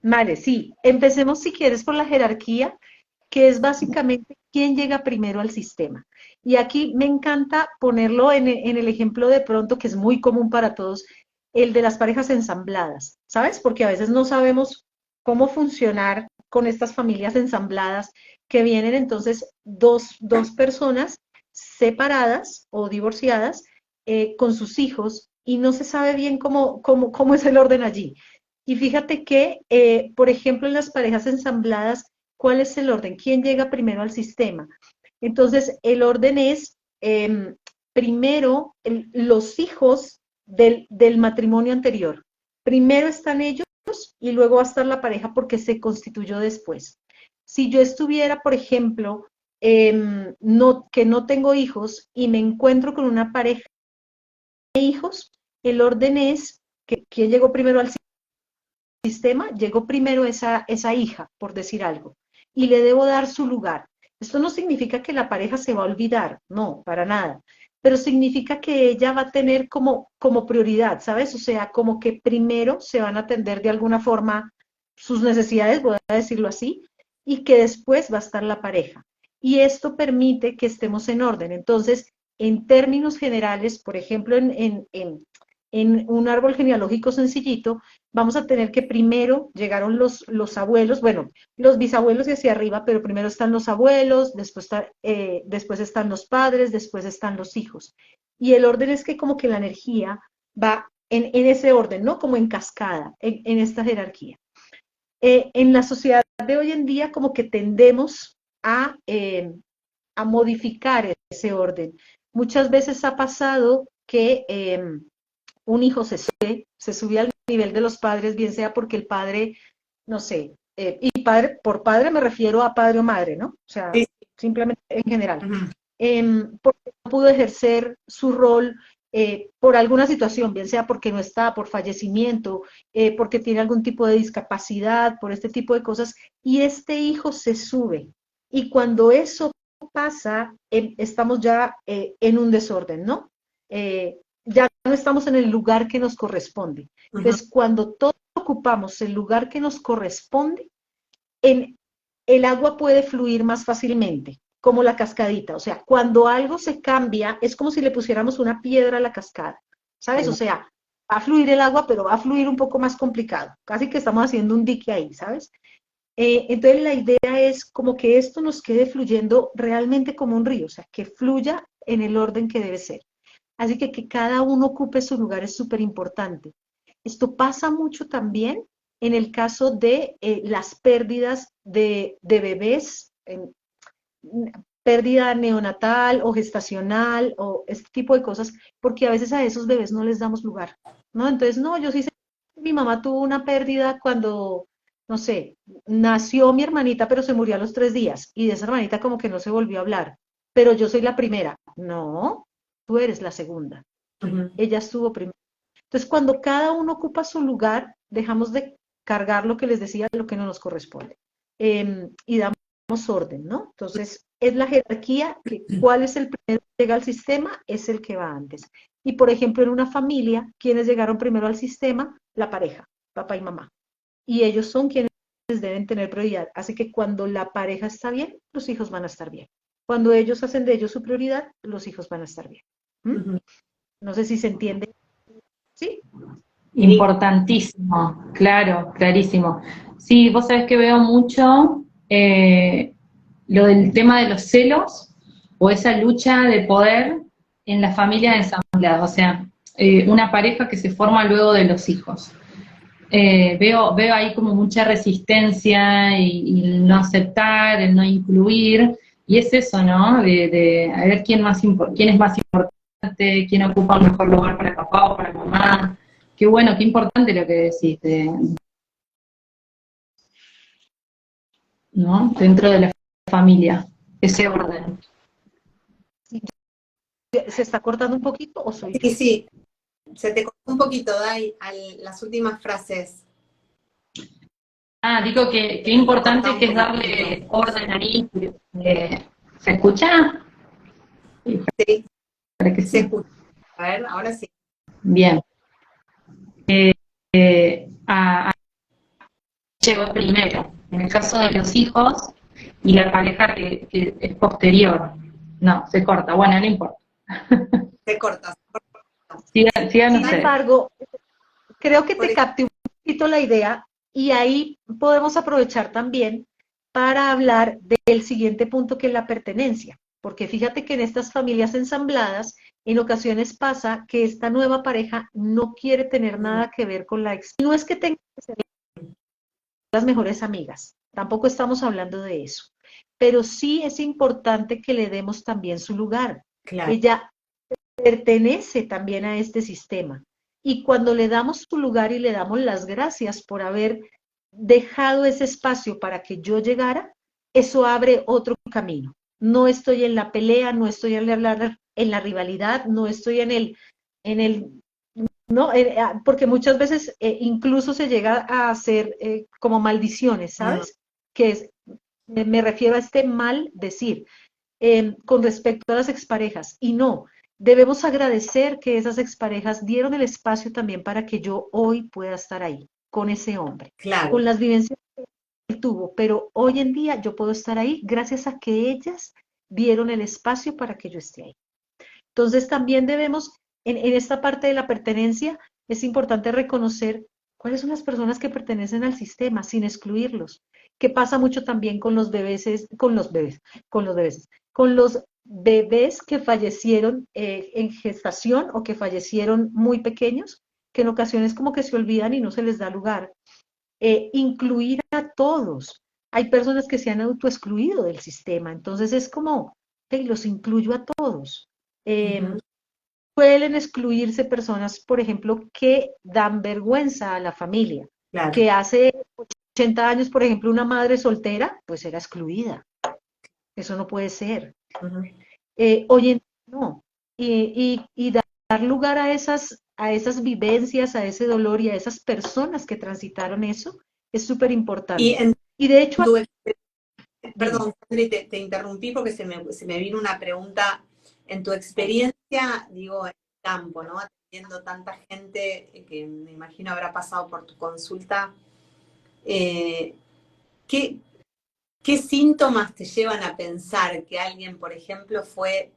Vale, sí, empecemos si quieres por la jerarquía, que es básicamente quién llega primero al sistema. Y aquí me encanta ponerlo en el ejemplo de pronto que es muy común para todos, el de las parejas ensambladas, ¿sabes? Porque a veces no sabemos cómo funcionar con estas familias ensambladas que vienen entonces dos personas separadas o divorciadas con sus hijos y no se sabe bien cómo es el orden allí. Y fíjate que, por ejemplo, en las parejas ensambladas, ¿cuál es el orden? ¿Quién llega primero al sistema? Entonces, el orden es primero los hijos del matrimonio anterior. Primero están ellos y luego va a estar la pareja porque se constituyó después. Si yo estuviera, por ejemplo, que no tengo hijos y me encuentro con una pareja de hijos, el orden es que quién llegó primero al sistema, llegó primero esa hija, por decir algo, y le debo dar su lugar. Esto no significa que la pareja se va a olvidar, no, para nada, pero significa que ella va a tener como prioridad, ¿sabes? O sea, como que primero se van a atender de alguna forma sus necesidades, voy a decirlo así, y que después va a estar la pareja. Y esto permite que estemos en orden. Entonces, en términos generales, por ejemplo, en un árbol genealógico sencillito, vamos a tener que primero llegaron los abuelos, bueno, los bisabuelos y hacia arriba, pero primero están los abuelos, después están los padres, después están los hijos. Y el orden es que como que la energía va en ese orden, ¿no? Como en cascada, en esta jerarquía. En la sociedad de hoy en día como que tendemos a modificar ese orden. Muchas veces ha pasado que un hijo se sube al nivel de los padres, bien sea porque el padre, no sé, y padre, por padre me refiero a padre o madre, ¿no? O sea, Sí. simplemente en general. Ujú. Porque no pudo ejercer su rol por alguna situación, bien sea porque no está, por fallecimiento, porque tiene algún tipo de discapacidad, por este tipo de cosas, y este hijo se sube. Y cuando eso pasa, estamos ya en un desorden, ¿no? Ya no estamos en el lugar que nos corresponde. Ujú. Entonces, cuando todos ocupamos el lugar que nos corresponde, en, el agua puede fluir más fácilmente, como la cascadita. O sea, cuando algo se cambia, es como si le pusiéramos una piedra a la cascada, ¿sabes? O sea, va a fluir el agua, pero va a fluir un poco más complicado. Casi que estamos haciendo un dique ahí, ¿sabes? Entonces la idea es como que esto nos quede fluyendo realmente como un río, o sea, que fluya en el orden que debe ser. Así que cada uno ocupe su lugar es súper importante. Esto pasa mucho también en el caso de las pérdidas de bebés, pérdida neonatal o gestacional o este tipo de cosas, porque a veces a esos bebés no les damos lugar, ¿no? Entonces, no, yo sí sé, mi mamá tuvo una pérdida cuando, no sé, nació mi hermanita, pero se murió a los 3 días, y de esa hermanita como que no se volvió a hablar, pero yo soy la primera. No, tú eres la segunda. Ujú. Ella estuvo primero. Entonces, cuando cada uno ocupa su lugar, dejamos de cargar lo que les decía, lo que no nos corresponde. Y damos orden, ¿no? Entonces, es la jerarquía, que cuál es el primero que llega al sistema, es el que va antes. Y, por ejemplo, en una familia, ¿quiénes llegaron primero al sistema? La pareja, papá y mamá. Y ellos son quienes deben tener prioridad. Así que cuando la pareja está bien, los hijos van a estar bien. Cuando ellos hacen de ellos su prioridad, los hijos van a estar bien. ¿Mm? Ujú. No sé si se entiende. ¿Sí? Sí. Importantísimo, claro, clarísimo. Sí, vos sabés que veo mucho lo del tema de los celos o esa lucha de poder en la familia ensamblada, o sea, una pareja que se forma luego de los hijos. Veo ahí como mucha resistencia y el no aceptar, el no incluir, y es eso, ¿no? De a ver quién es más importante, quién ocupa un mejor lugar para papá o para mamá. Qué bueno, qué importante lo que decís, ¿no? Dentro de la familia, ese orden. Sí. ¿Se está cortando un poquito o soy yo? Sí, sí, se te cortó un poquito, Dai, las últimas frases. Digo que qué Cortaba importante un que es poquitito. darle orden ahí. ¿Se escucha? Sí, Sí, para que se sí. escucha. A ver, ahora sí. Bien. A llegó primero. En el caso de los hijos y la pareja que es posterior. No, se corta. Bueno, no importa. Se corta. Sigan Sin ustedes. embargo, creo que Por te capté un poquito la idea y ahí podemos aprovechar también para hablar del siguiente punto, que es la pertenencia. Porque fíjate que en estas familias ensambladas, en ocasiones pasa que esta nueva pareja no quiere tener ejemplo. nada que ver con la ex. No es que tengan que ser las mejores amigas, tampoco estamos hablando de eso. Pero sí es importante que le demos también su lugar. Claro. Ella pertenece también a este sistema. Y cuando le damos su lugar y le damos las gracias por haber dejado ese espacio para que yo llegara, eso abre otro camino. No estoy en la pelea, no estoy en la rivalidad, no estoy en el no, porque muchas veces incluso se llega a hacer como maldiciones, Mm. ¿sabes? Que es, me refiero a este mal decir con respecto a las exparejas. Y no, debemos agradecer que esas exparejas dieron el espacio también para que yo hoy pueda estar ahí. con ese hombre, Claro. con las vivencias que él tuvo, pero hoy en día yo puedo estar ahí gracias a que ellas dieron el espacio para que yo esté ahí. Entonces también debemos, en esta parte de la pertenencia, es importante reconocer cuáles son las personas que pertenecen al sistema sin excluirlos. Que pasa mucho también con los bebés, con los bebés que fallecieron en gestación o que fallecieron muy pequeños, que en ocasiones como que se olvidan y no se les da lugar. Incluir a todos. Hay personas que se han autoexcluido del sistema, entonces es como, hey, los incluyo a todos. Ujú. Suelen excluirse personas, por ejemplo, que dan vergüenza a la familia, Claro. que hace 80 años, por ejemplo, una madre soltera, pues era excluida. Eso no puede ser. Ujú. Hoy en día no. Y dar lugar a esas vivencias, a ese dolor y a esas personas que transitaron eso es súper Y importante. en Y de hecho, tu dime. perdón, Sandri, te interrumpí porque se me vino una pregunta. En tu experiencia, digo, en el campo, ¿no? Atendiendo tanta gente que me imagino habrá pasado por tu consulta, eh, ¿qué, qué síntomas te llevan a pensar que alguien, por ejemplo, fue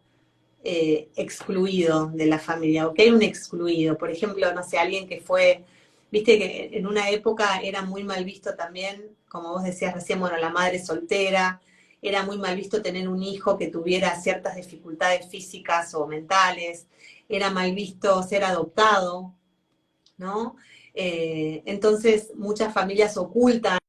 excluido de la familia, o que hay un excluido? Por ejemplo, no sé, alguien que fue, viste que en una época era muy mal visto también, como vos decías recién, bueno, la madre soltera, era muy mal visto tener un hijo que tuviera ciertas dificultades físicas o mentales, era mal visto ser adoptado, ¿no? Entonces, muchas familias ocultan.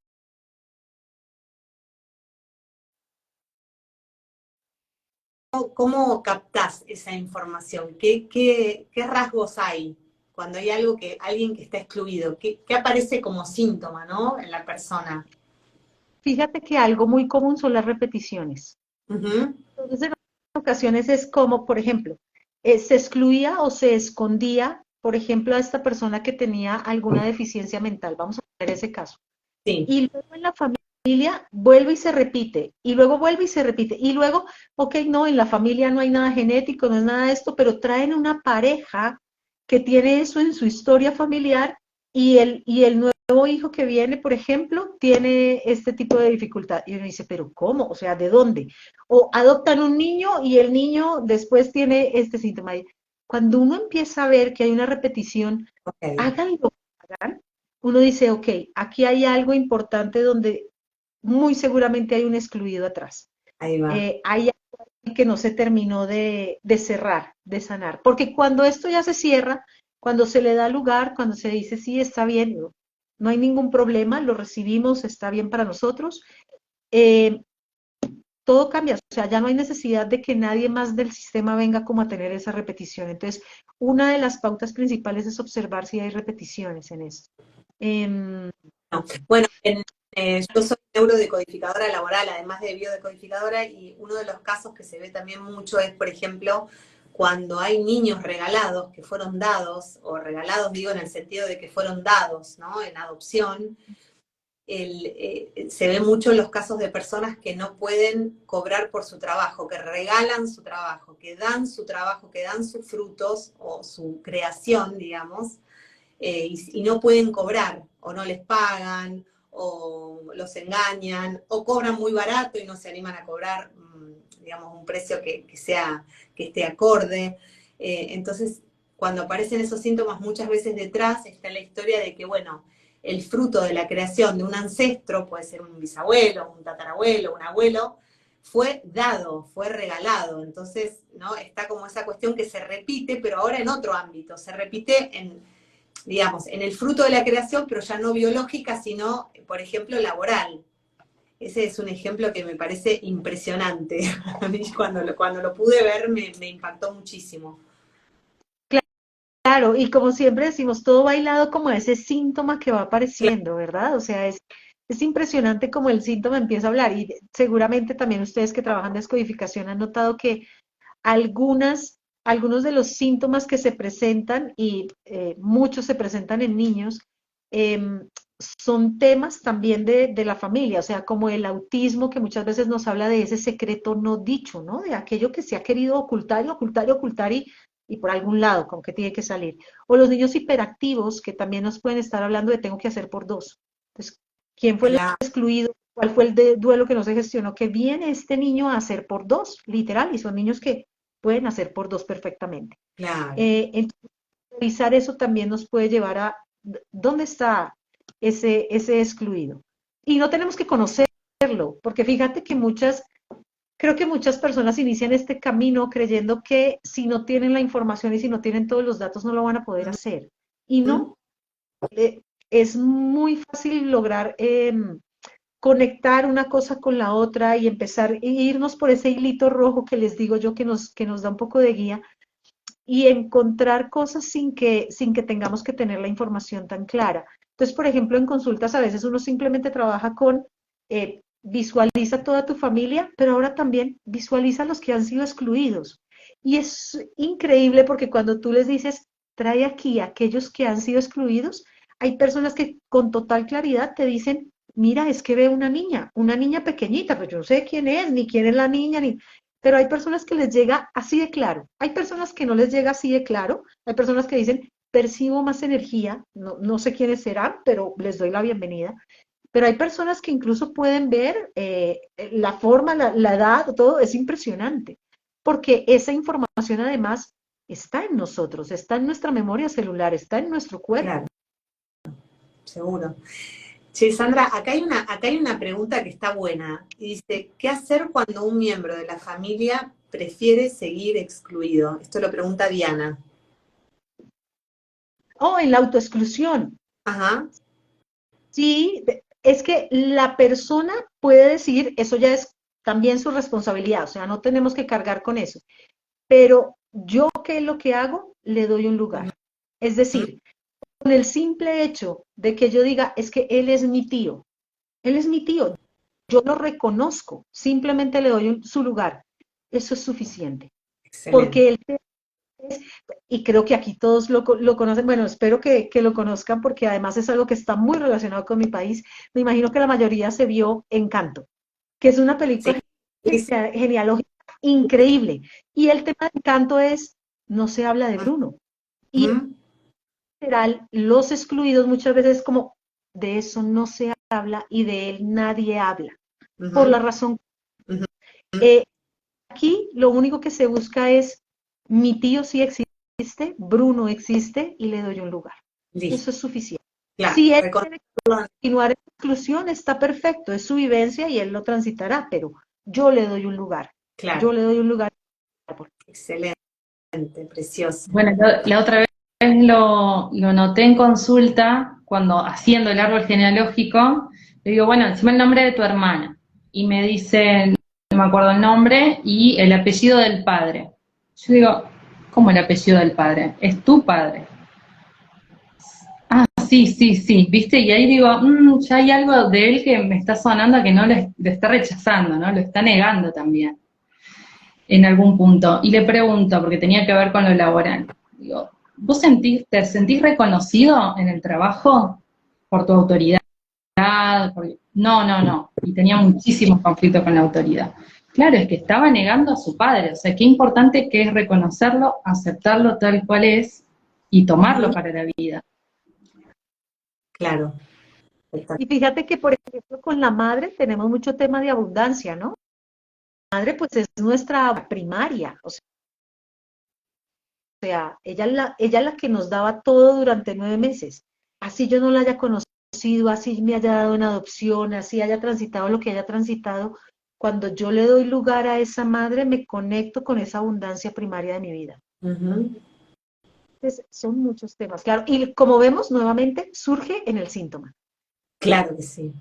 ¿Cómo captás esa información? ¿Qué rasgos hay cuando hay alguien que está excluido? ¿Qué aparece como síntoma, ¿no? En la persona. Fíjate que algo muy común son las repeticiones. Ujú. Entonces, en ocasiones es como, por ejemplo, se excluía o se escondía, por ejemplo, a esta persona que tenía alguna deficiencia mental. Vamos a poner ese caso. Sí, Y luego en la familia vuelve y se repite, y luego vuelve y se repite, y luego, ok, no, en la familia no hay nada genético, no es nada de esto, pero traen una pareja que tiene eso en su historia familiar y el nuevo hijo que viene, por ejemplo, tiene este tipo de dificultad. Y uno dice, pero ¿cómo? O sea, ¿de dónde? O adoptan un niño y el niño después tiene este síntoma. Cuando uno empieza a ver que hay una repetición, ok, háganlo, hagan, uno dice, ok, aquí hay algo importante donde muy seguramente hay un excluido atrás. ahí va. Hay algo que no se terminó de cerrar, de sanar. Porque cuando esto ya se cierra, cuando se le da lugar, cuando se dice, sí, está bien, no, no hay ningún problema, lo recibimos, está bien para nosotros, eh, todo cambia, o sea, ya no hay necesidad de que nadie más del sistema venga como a tener esa repetición. Entonces, una de las pautas principales es observar si hay repeticiones en esto. Eh, No. Bueno, yo soy neurodecodificadora laboral, además de biodecodificadora, y uno de los casos que se ve también mucho es, por ejemplo, cuando hay niños regalados que fueron dados, o regalados digo en el sentido de que fueron dados, ¿no? En adopción, se ve mucho en los casos de personas que no pueden cobrar por su trabajo, que regalan su trabajo, que dan su trabajo, que dan sus frutos o su creación, digamos, y no pueden cobrar, o no les pagan, o los engañan, o cobran muy barato y no se animan a cobrar, digamos, un precio que esté acorde. Entonces, cuando aparecen esos síntomas, muchas veces detrás está la historia de que, bueno, el fruto de la creación de un ancestro, puede ser un bisabuelo, un tatarabuelo, un abuelo, fue dado, fue regalado. Entonces, ¿no? Está como esa cuestión que se repite, pero ahora en otro ámbito, se repite en, digamos, en el fruto de la creación, pero ya no biológica, sino, por ejemplo, laboral. Ese es un ejemplo que me parece impresionante. A mí cuando lo pude ver me impactó muchísimo. claro, y como siempre decimos, todo bailado como ese síntoma que va apareciendo, ¿verdad? O sea, es impresionante como el síntoma empieza a hablar y seguramente también ustedes que trabajan en descodificación han notado que algunos de los síntomas que se presentan, y muchos se presentan en niños, em, son temas también de la familia, o sea, como el autismo que muchas veces nos habla de ese secreto no dicho, ¿no? De aquello que se ha querido ocultar y ocultar y ocultar y y por algún lado, como que tiene que salir. O los niños hiperactivos que también nos pueden estar hablando de tengo que hacer por dos. Entonces, ¿quién fue el Claro, excluido? ¿Cuál fue el duelo que no se gestionó? Que viene este niño a hacer por dos, literal, y son niños que pueden hacer por dos perfectamente. claro. Entonces, revisar eso también nos puede llevar a dónde está ese excluido. Y no tenemos que conocerlo, porque fíjate que creo que muchas personas inician este camino creyendo que si no tienen la información y si no tienen todos los datos no lo van a poder hacer. Y Ujú. no, es muy fácil lograr conectar una cosa con la otra y empezar a irnos por ese hilito rojo que les digo yo que nos da un poco de guía y encontrar cosas sin que tengamos que tener la información tan clara. Entonces, por ejemplo, en consultas a veces uno simplemente trabaja con, visualiza toda tu familia, pero ahora también visualiza los que han sido excluidos. Y es increíble porque cuando tú les dices, trae aquí a aquellos que han sido excluidos, hay personas que con total claridad te dicen, mira, es que veo una niña pequeñita, pero yo no sé quién es, ni quién es la niña, ni, pero hay personas que les llega así de claro, hay personas que no les llega así de claro, hay personas que dicen, percibo más energía, no, no sé quiénes serán, pero les doy la bienvenida. Pero hay personas que incluso pueden ver la forma, la edad, todo es impresionante, porque esa información además está en nosotros, está en nuestra memoria celular, está en nuestro Claro, cuerpo. seguro. Che, Sandra, acá hay una pregunta que está buena. Y dice, ¿qué hacer cuando un miembro de la familia prefiere seguir excluido? Esto lo pregunta Diana. Oh, en la autoexclusión. Ajá, Sí, es que la persona puede decir, eso ya es también su responsabilidad, o sea, no tenemos que cargar con eso. Pero yo, ¿qué es lo que hago? Le doy un ujú, lugar. Es decir, con el simple hecho de que yo diga, es que él es mi tío, yo lo reconozco, simplemente le doy su lugar. Eso es suficiente. excelente. Porque él, y creo que aquí todos lo conocen, bueno, espero que lo conozcan porque además es algo que está muy relacionado con mi país. Me imagino que la mayoría se vio Encanto, que es una Sí, película sí, genealógica increíble. Y el tema de Encanto es, no se habla de Bruno. Y en ujú, general, los excluidos muchas veces como, de eso no se habla y de él nadie habla. Por la ujú, razón, ujú, eh, aquí lo único que se busca es, mi tío sí existe, Bruno existe y le doy un lugar. listo, Eso es suficiente. claro. Si él quiere continuar en exclusión, está perfecto, es su vivencia y él lo transitará, pero yo le doy un lugar. Claro, Yo le doy un lugar. excelente, precioso. Bueno, la otra vez lo noté en consulta, cuando haciendo el árbol genealógico, le digo, bueno, encima el nombre de tu hermana. Y me dice, no me acuerdo el nombre, y el apellido del padre. Yo digo, ¿cómo el apellido del padre? Es tu padre. Ah, sí, sí, sí, ¿viste? Y ahí digo, ya hay algo de él que me está sonando que no le está rechazando, ¿no? Lo está negando también, en algún punto. Y le pregunto, porque tenía que ver con lo laboral, digo, ¿vos te sentís reconocido en el trabajo por tu autoridad? No, no, no. Y tenía muchísimos conflictos con la autoridad. Claro, es que estaba negando a su padre. O sea, qué importante que es reconocerlo, aceptarlo tal cual es y tomarlo Ujú, para la vida. claro, Y fíjate que, por ejemplo, con la madre tenemos mucho tema de abundancia, ¿no? La madre, pues, es nuestra primaria, o sea, ella es la que nos daba todo durante 9 meses. Así yo no la haya conocido, así me haya dado en adopción, así haya transitado lo que haya transitado, cuando yo le doy lugar a esa madre, me conecto con esa abundancia primaria de mi vida. ujú, Entonces, son muchos temas, claro. Y como vemos, nuevamente, surge en el síntoma. claro que sí.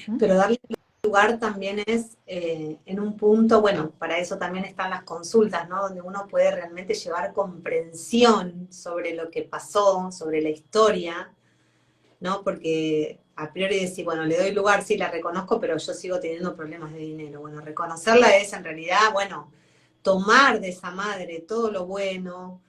¿Mm? Pero darle lugar también es en un punto, bueno, para eso también están las consultas, ¿no? Donde uno puede realmente llevar comprensión sobre lo que pasó, sobre la historia, ¿no? Porque a priori decir, bueno, le doy lugar, sí, la reconozco, pero yo sigo teniendo problemas de dinero. Bueno, reconocerla es en realidad, bueno, tomar de esa madre todo lo bueno,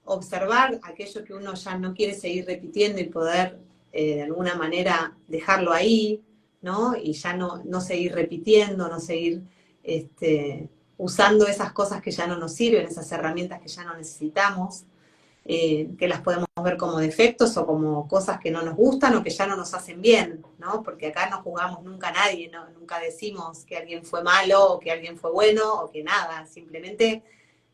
observar aquello que uno ya no quiere seguir repitiendo y poder de alguna manera dejarlo ahí, ¿no? Y ya no seguir repitiendo, no seguir este, usando esas cosas que ya no nos sirven, esas herramientas que ya no necesitamos, que las podemos ver como defectos o como cosas que no nos gustan o que ya no nos hacen bien, ¿no? Porque acá no juzgamos nunca a nadie, ¿no? Nunca decimos que alguien fue malo o que alguien fue bueno o que nada, simplemente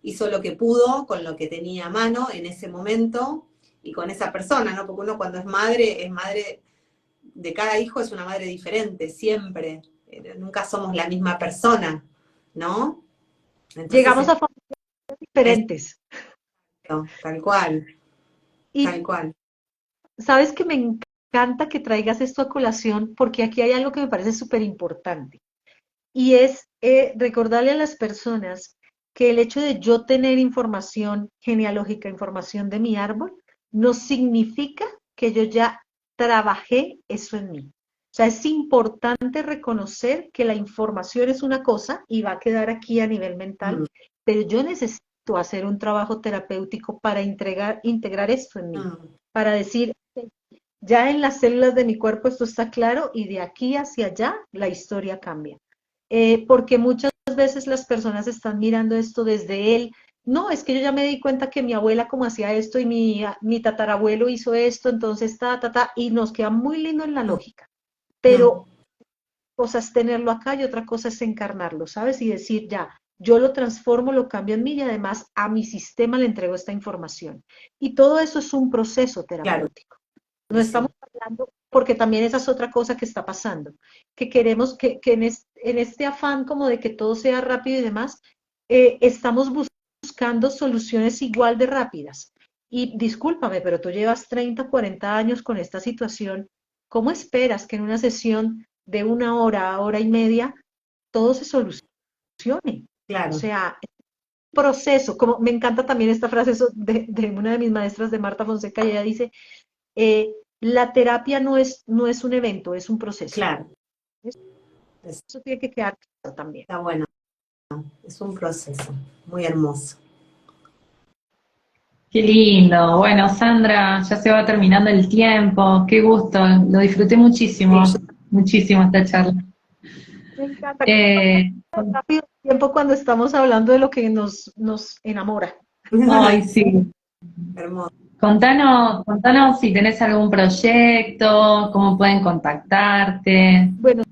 hizo lo que pudo con lo que tenía a mano en ese momento y con esa persona, ¿no? Porque uno cuando es madre de cada hijo, es una madre diferente, siempre. Nunca somos la misma persona, ¿no? Llegamos Entonces, a familias diferentes. tal cual, Y tal cual. sabes que me encanta que traigas esto a colación porque aquí hay algo que me parece súper importante y es recordarle a las personas que el hecho de yo tener información genealógica, información de mi árbol, no significa que yo ya trabajé eso en mí. O sea, es importante reconocer que la información es una cosa y va a quedar aquí a nivel mental, Mm, pero yo necesito hacer un trabajo terapéutico para integrar esto en mí, mm, para decir, ya en las células de mi cuerpo esto está claro y de aquí hacia allá la historia cambia. Porque muchas veces las personas están mirando esto desde él. No, es que yo ya me di cuenta que mi abuela como hacía esto y mi tatarabuelo hizo esto, entonces y nos queda muy lindo en la mm, lógica. mm. Pero cosa es tenerlo acá y otra cosa es encarnarlo, ¿sabes? Y decir, ya, yo lo transformo, lo cambio en mí y además a mi sistema le entrego esta información. Y todo eso es un proceso Claro, terapéutico. No y estamos sí, hablando, porque también esa es otra cosa que está pasando, que queremos que en este afán como de que todo sea rápido y demás, estamos buscando soluciones igual de rápidas. Y discúlpame, pero tú llevas 30, 40 años con esta situación. ¿Cómo esperas que en una sesión de una hora, hora y media, todo se solucione? O claro. sea, proceso, como me encanta también esta frase de una de mis maestras de Marta Fonseca, y ella dice, la terapia no es un evento, es un proceso. Claro, es- Eso tiene que quedar claro también. está bueno, es un proceso muy hermoso. Qué lindo. Bueno, Sandra, ya se va terminando el tiempo. Qué gusto. Lo disfruté Sí, yo, muchísimo, muchísimo esta charla. Me encanta cómo Eh, pasa rápido el tiempo cuando estamos hablando de lo que nos enamora. ay, sí. hermoso. Contanos si tenés algún proyecto, cómo pueden contactarte. Bueno,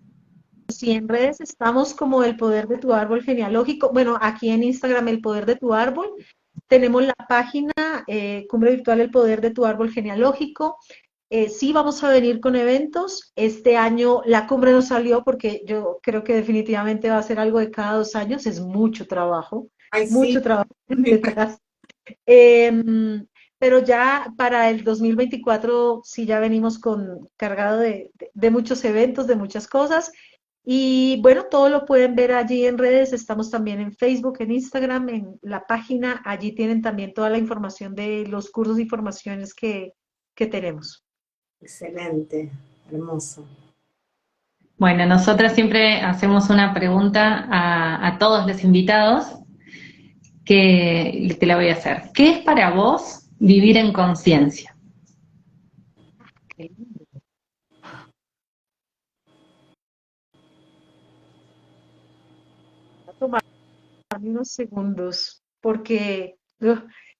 si en redes estamos como el poder de tu árbol genealógico, bueno, aquí en Instagram el poder de tu árbol, tenemos la página Cumbre Virtual El Poder de tu Árbol Genealógico. Sí vamos a venir con eventos. Este año la cumbre no salió porque yo creo que definitivamente va a ser algo de cada 2 años. Es Ay, mucho sí, trabajo detrás. Eh, pero ya para el 2024 sí ya venimos con cargado de muchos eventos, de muchas cosas. Y bueno, todo lo pueden ver allí en redes. Estamos también en Facebook, en Instagram, en la página. Allí tienen también toda la información de los cursos y formaciones que tenemos. excelente, hermoso. Bueno, nosotras siempre hacemos una pregunta a todos los invitados que te la voy a hacer. ¿Qué es para vos vivir en conciencia? Voy a tomarme unos segundos porque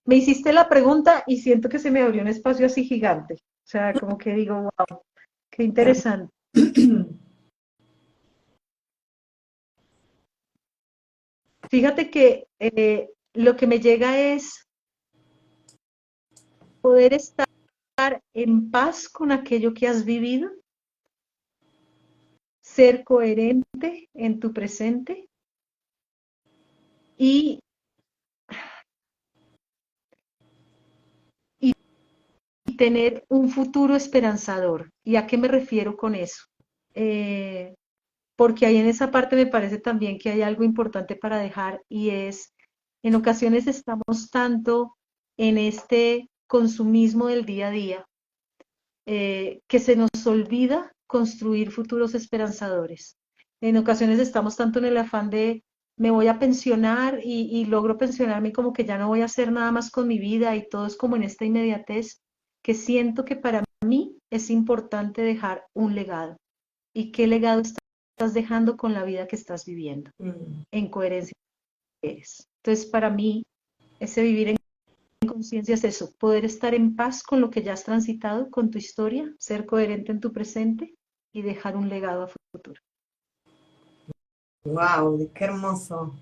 me hiciste la pregunta y siento que se me abrió un espacio así gigante. O sea, como que digo, wow, qué interesante. Fíjate que lo que me llega es poder estar en paz con aquello que has vivido, ser coherente en tu presente y, y tener un futuro esperanzador. ¿Y a qué me refiero con eso? Eh, Porque ahí en esa parte me parece también que hay algo importante para dejar y es, en ocasiones estamos tanto en este consumismo del día a día que se nos olvida construir futuros esperanzadores. En ocasiones estamos tanto en el afán de me voy a pensionar y logro pensionarme como que ya no voy a hacer nada más con mi vida y todo es como en esta inmediatez que siento que para mí es importante dejar un legado. ¿Y qué legado estás dejando con la vida que estás viviendo? Mm, En coherencia. eres. Entonces, para mí, ese vivir en conciencia es eso, poder estar en paz con lo que ya has transitado, con tu historia, ser coherente en tu presente y dejar un legado a futuro. Wow, qué hermoso.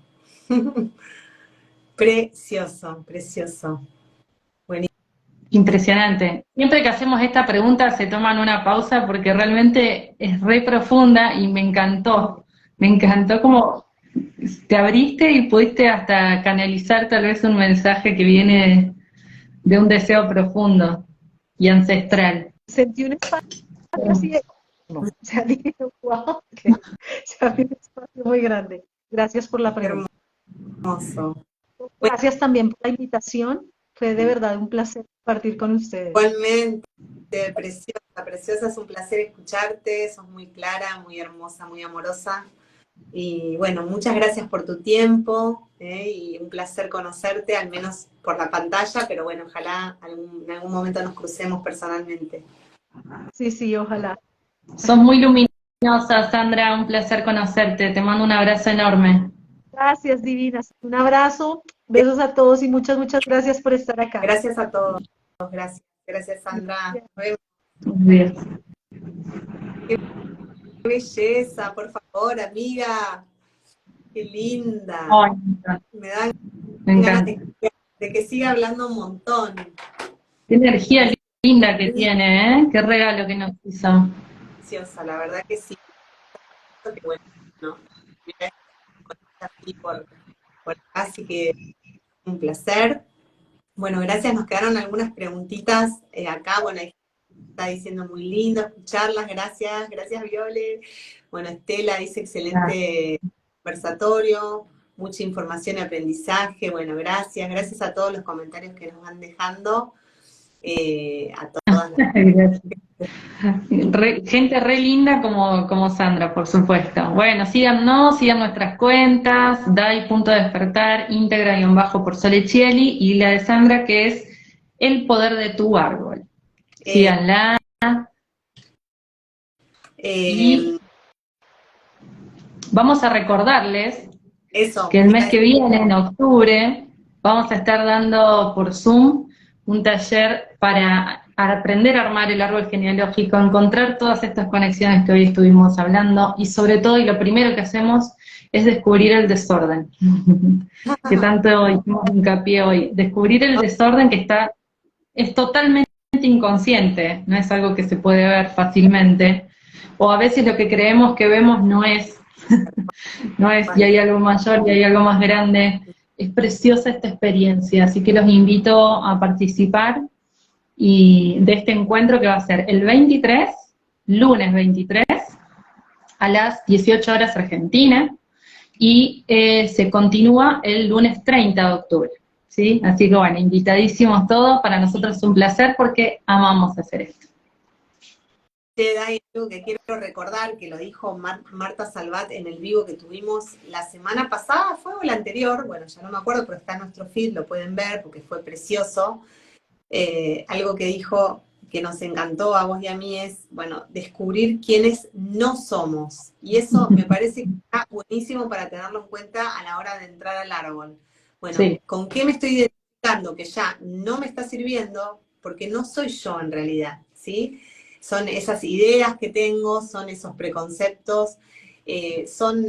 Precioso, precioso. Buenísimo. Impresionante. Siempre que hacemos esta pregunta se toman una pausa porque realmente es re profunda y me encantó. Me encantó como te abriste y pudiste hasta canalizar tal vez un mensaje que viene de un deseo profundo y ancestral. Sentí un espacio así de... No, o sea, dije, wow, que se abrió un espacio muy grande. Gracias por la Qué pregunta. hermoso. Gracias también por la invitación. Fue de verdad un placer compartir con ustedes. Igualmente, preciosa, preciosa, es un placer escucharte, sos muy clara, muy hermosa, muy amorosa. Y bueno, muchas gracias por tu tiempo, y un placer conocerte, al menos por la pantalla, pero bueno, ojalá en algún momento nos crucemos personalmente. Sí, sí, ojalá. Sos muy luminosa, Sandra, un placer conocerte. Te mando un abrazo enorme. Gracias, divinas. Un abrazo, besos a todos y muchas, muchas gracias por estar acá. Gracias a todos, gracias, gracias Sandra. Nos vemos. Bien. Qué belleza, por favor, amiga, qué linda. Ay, Me dan me ganas encanta. de que siga hablando un montón. Qué energía linda que tiene, ¿eh? Qué regalo que nos hizo. Preciosa, la verdad que sí. Que bueno, ¿no? Así por acá, así que un placer. Bueno, gracias, nos quedaron algunas preguntitas acá, bueno, ahí está diciendo muy lindo escucharlas, gracias, gracias Viole. Bueno, Estela dice excelente conversatorio, mucha información y aprendizaje, bueno, gracias, gracias a todos los comentarios que nos van dejando, a todas las... Gracias. Gente re linda como Sandra, por supuesto. Bueno, síganos, sigan nuestras cuentas, Dai.despertar, íntegra-bajo por Solechieli, y la de Sandra, que es El poder de tu árbol. Síganla. Y vamos a recordarles eso, que el mes que viene, en octubre, vamos a estar dando por Zoom un taller para aprender a armar el árbol genealógico, encontrar todas estas conexiones que hoy estuvimos hablando, y sobre todo, y lo primero que hacemos es descubrir el desorden, que tanto hicimos hincapié hoy, descubrir el desorden que es totalmente inconsciente, no es algo que se puede ver fácilmente, o a veces lo que creemos que vemos no es, y hay algo mayor y hay algo más grande. Es preciosa esta experiencia, así que los invito a participar y de este encuentro que va a ser el 23, lunes 23, a las 18 horas Argentina, y se continúa el lunes 30 de octubre, ¿sí? Así que bueno, invitadísimos todos, para nosotros es un placer porque amamos hacer esto. Hay algo que quiero recordar, que lo dijo Marta Salvat en el vivo que tuvimos la semana pasada, ¿fue o la anterior? Bueno, ya no me acuerdo, pero está en nuestro feed, lo pueden ver porque fue precioso. Algo que dijo que nos encantó a vos y a mí es, bueno, descubrir quiénes no somos. Y eso me parece que está buenísimo para tenerlo en cuenta a la hora de entrar al árbol. Bueno, sí. ¿Con qué me estoy identificando que ya no me está sirviendo? Porque no soy yo en realidad, ¿sí? Son esas ideas que tengo, son esos preconceptos, son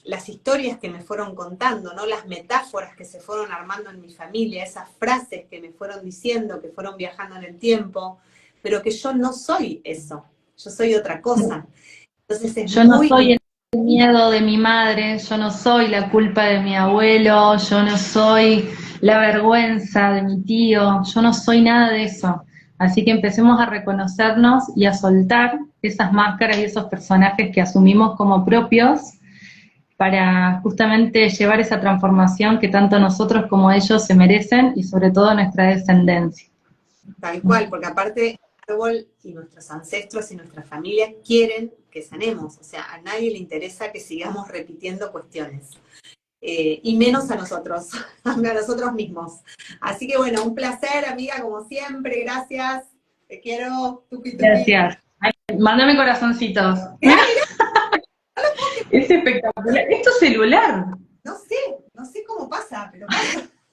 las historias que me fueron contando, ¿no? Las metáforas que se fueron armando en mi familia, esas frases que me fueron diciendo, que fueron viajando en el tiempo, pero que yo no soy eso, yo soy otra cosa. Entonces yo no soy el miedo de mi madre, yo no soy la culpa de mi abuelo, yo no soy la vergüenza de mi tío, yo no soy nada de eso. Así que empecemos a reconocernos y a soltar esas máscaras y esos personajes que asumimos como propios para justamente llevar esa transformación que tanto nosotros como ellos se merecen, y sobre todo nuestra descendencia. Tal cual, porque aparte el árbol y nuestros ancestros y nuestra familia quieren que sanemos, o sea, a nadie le interesa que sigamos repitiendo cuestiones. Y menos a nosotros mismos. Así que bueno, un placer, amiga, como siempre, gracias, te quiero, tupi, tupi. Gracias. Ay, mándame corazoncitos. Es espectacular. ¿Esto es celular? No sé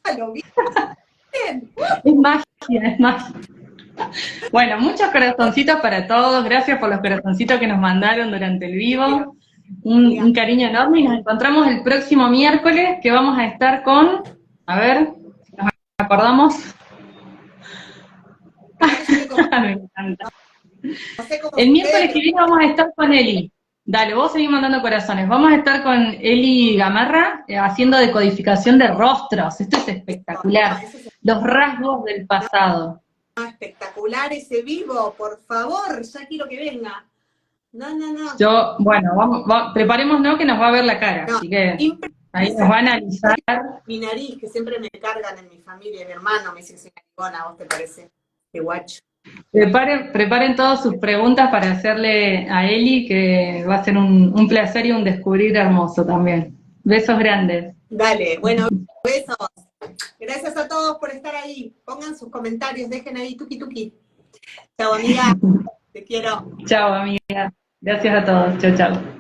Pero lo vi. Es magia, es magia. Bueno, muchos corazoncitos para todos. Gracias por los corazoncitos que nos mandaron durante el vivo. Un cariño enorme y nos encontramos el próximo miércoles que vamos a estar con, a ver, si nos acordamos. Me encanta. El miércoles que viene vamos a estar con Eli. Dale, vos seguís mandando corazones. Vamos a estar con Eli Gamarra haciendo decodificación de rostros. Esto es espectacular. Los rasgos del pasado. Espectacular ese vivo, por favor, ya quiero que venga. No. Yo, bueno, preparémonos que nos va a ver la cara, así que ahí nos va a analizar. Mi nariz, que siempre me cargan en mi familia, mi hermano me dice que soy narigona, ¿a vos te parece? Qué guacho. Preparen todas sus preguntas para hacerle a Eli, que va a ser un placer y un descubrir hermoso también. Besos grandes. Dale, bueno, besos. Gracias a todos por estar ahí. Pongan sus comentarios, dejen ahí tuki. Chao, amiga. Te quiero. Chao, amiga. Gracias a todos. Chao, chao.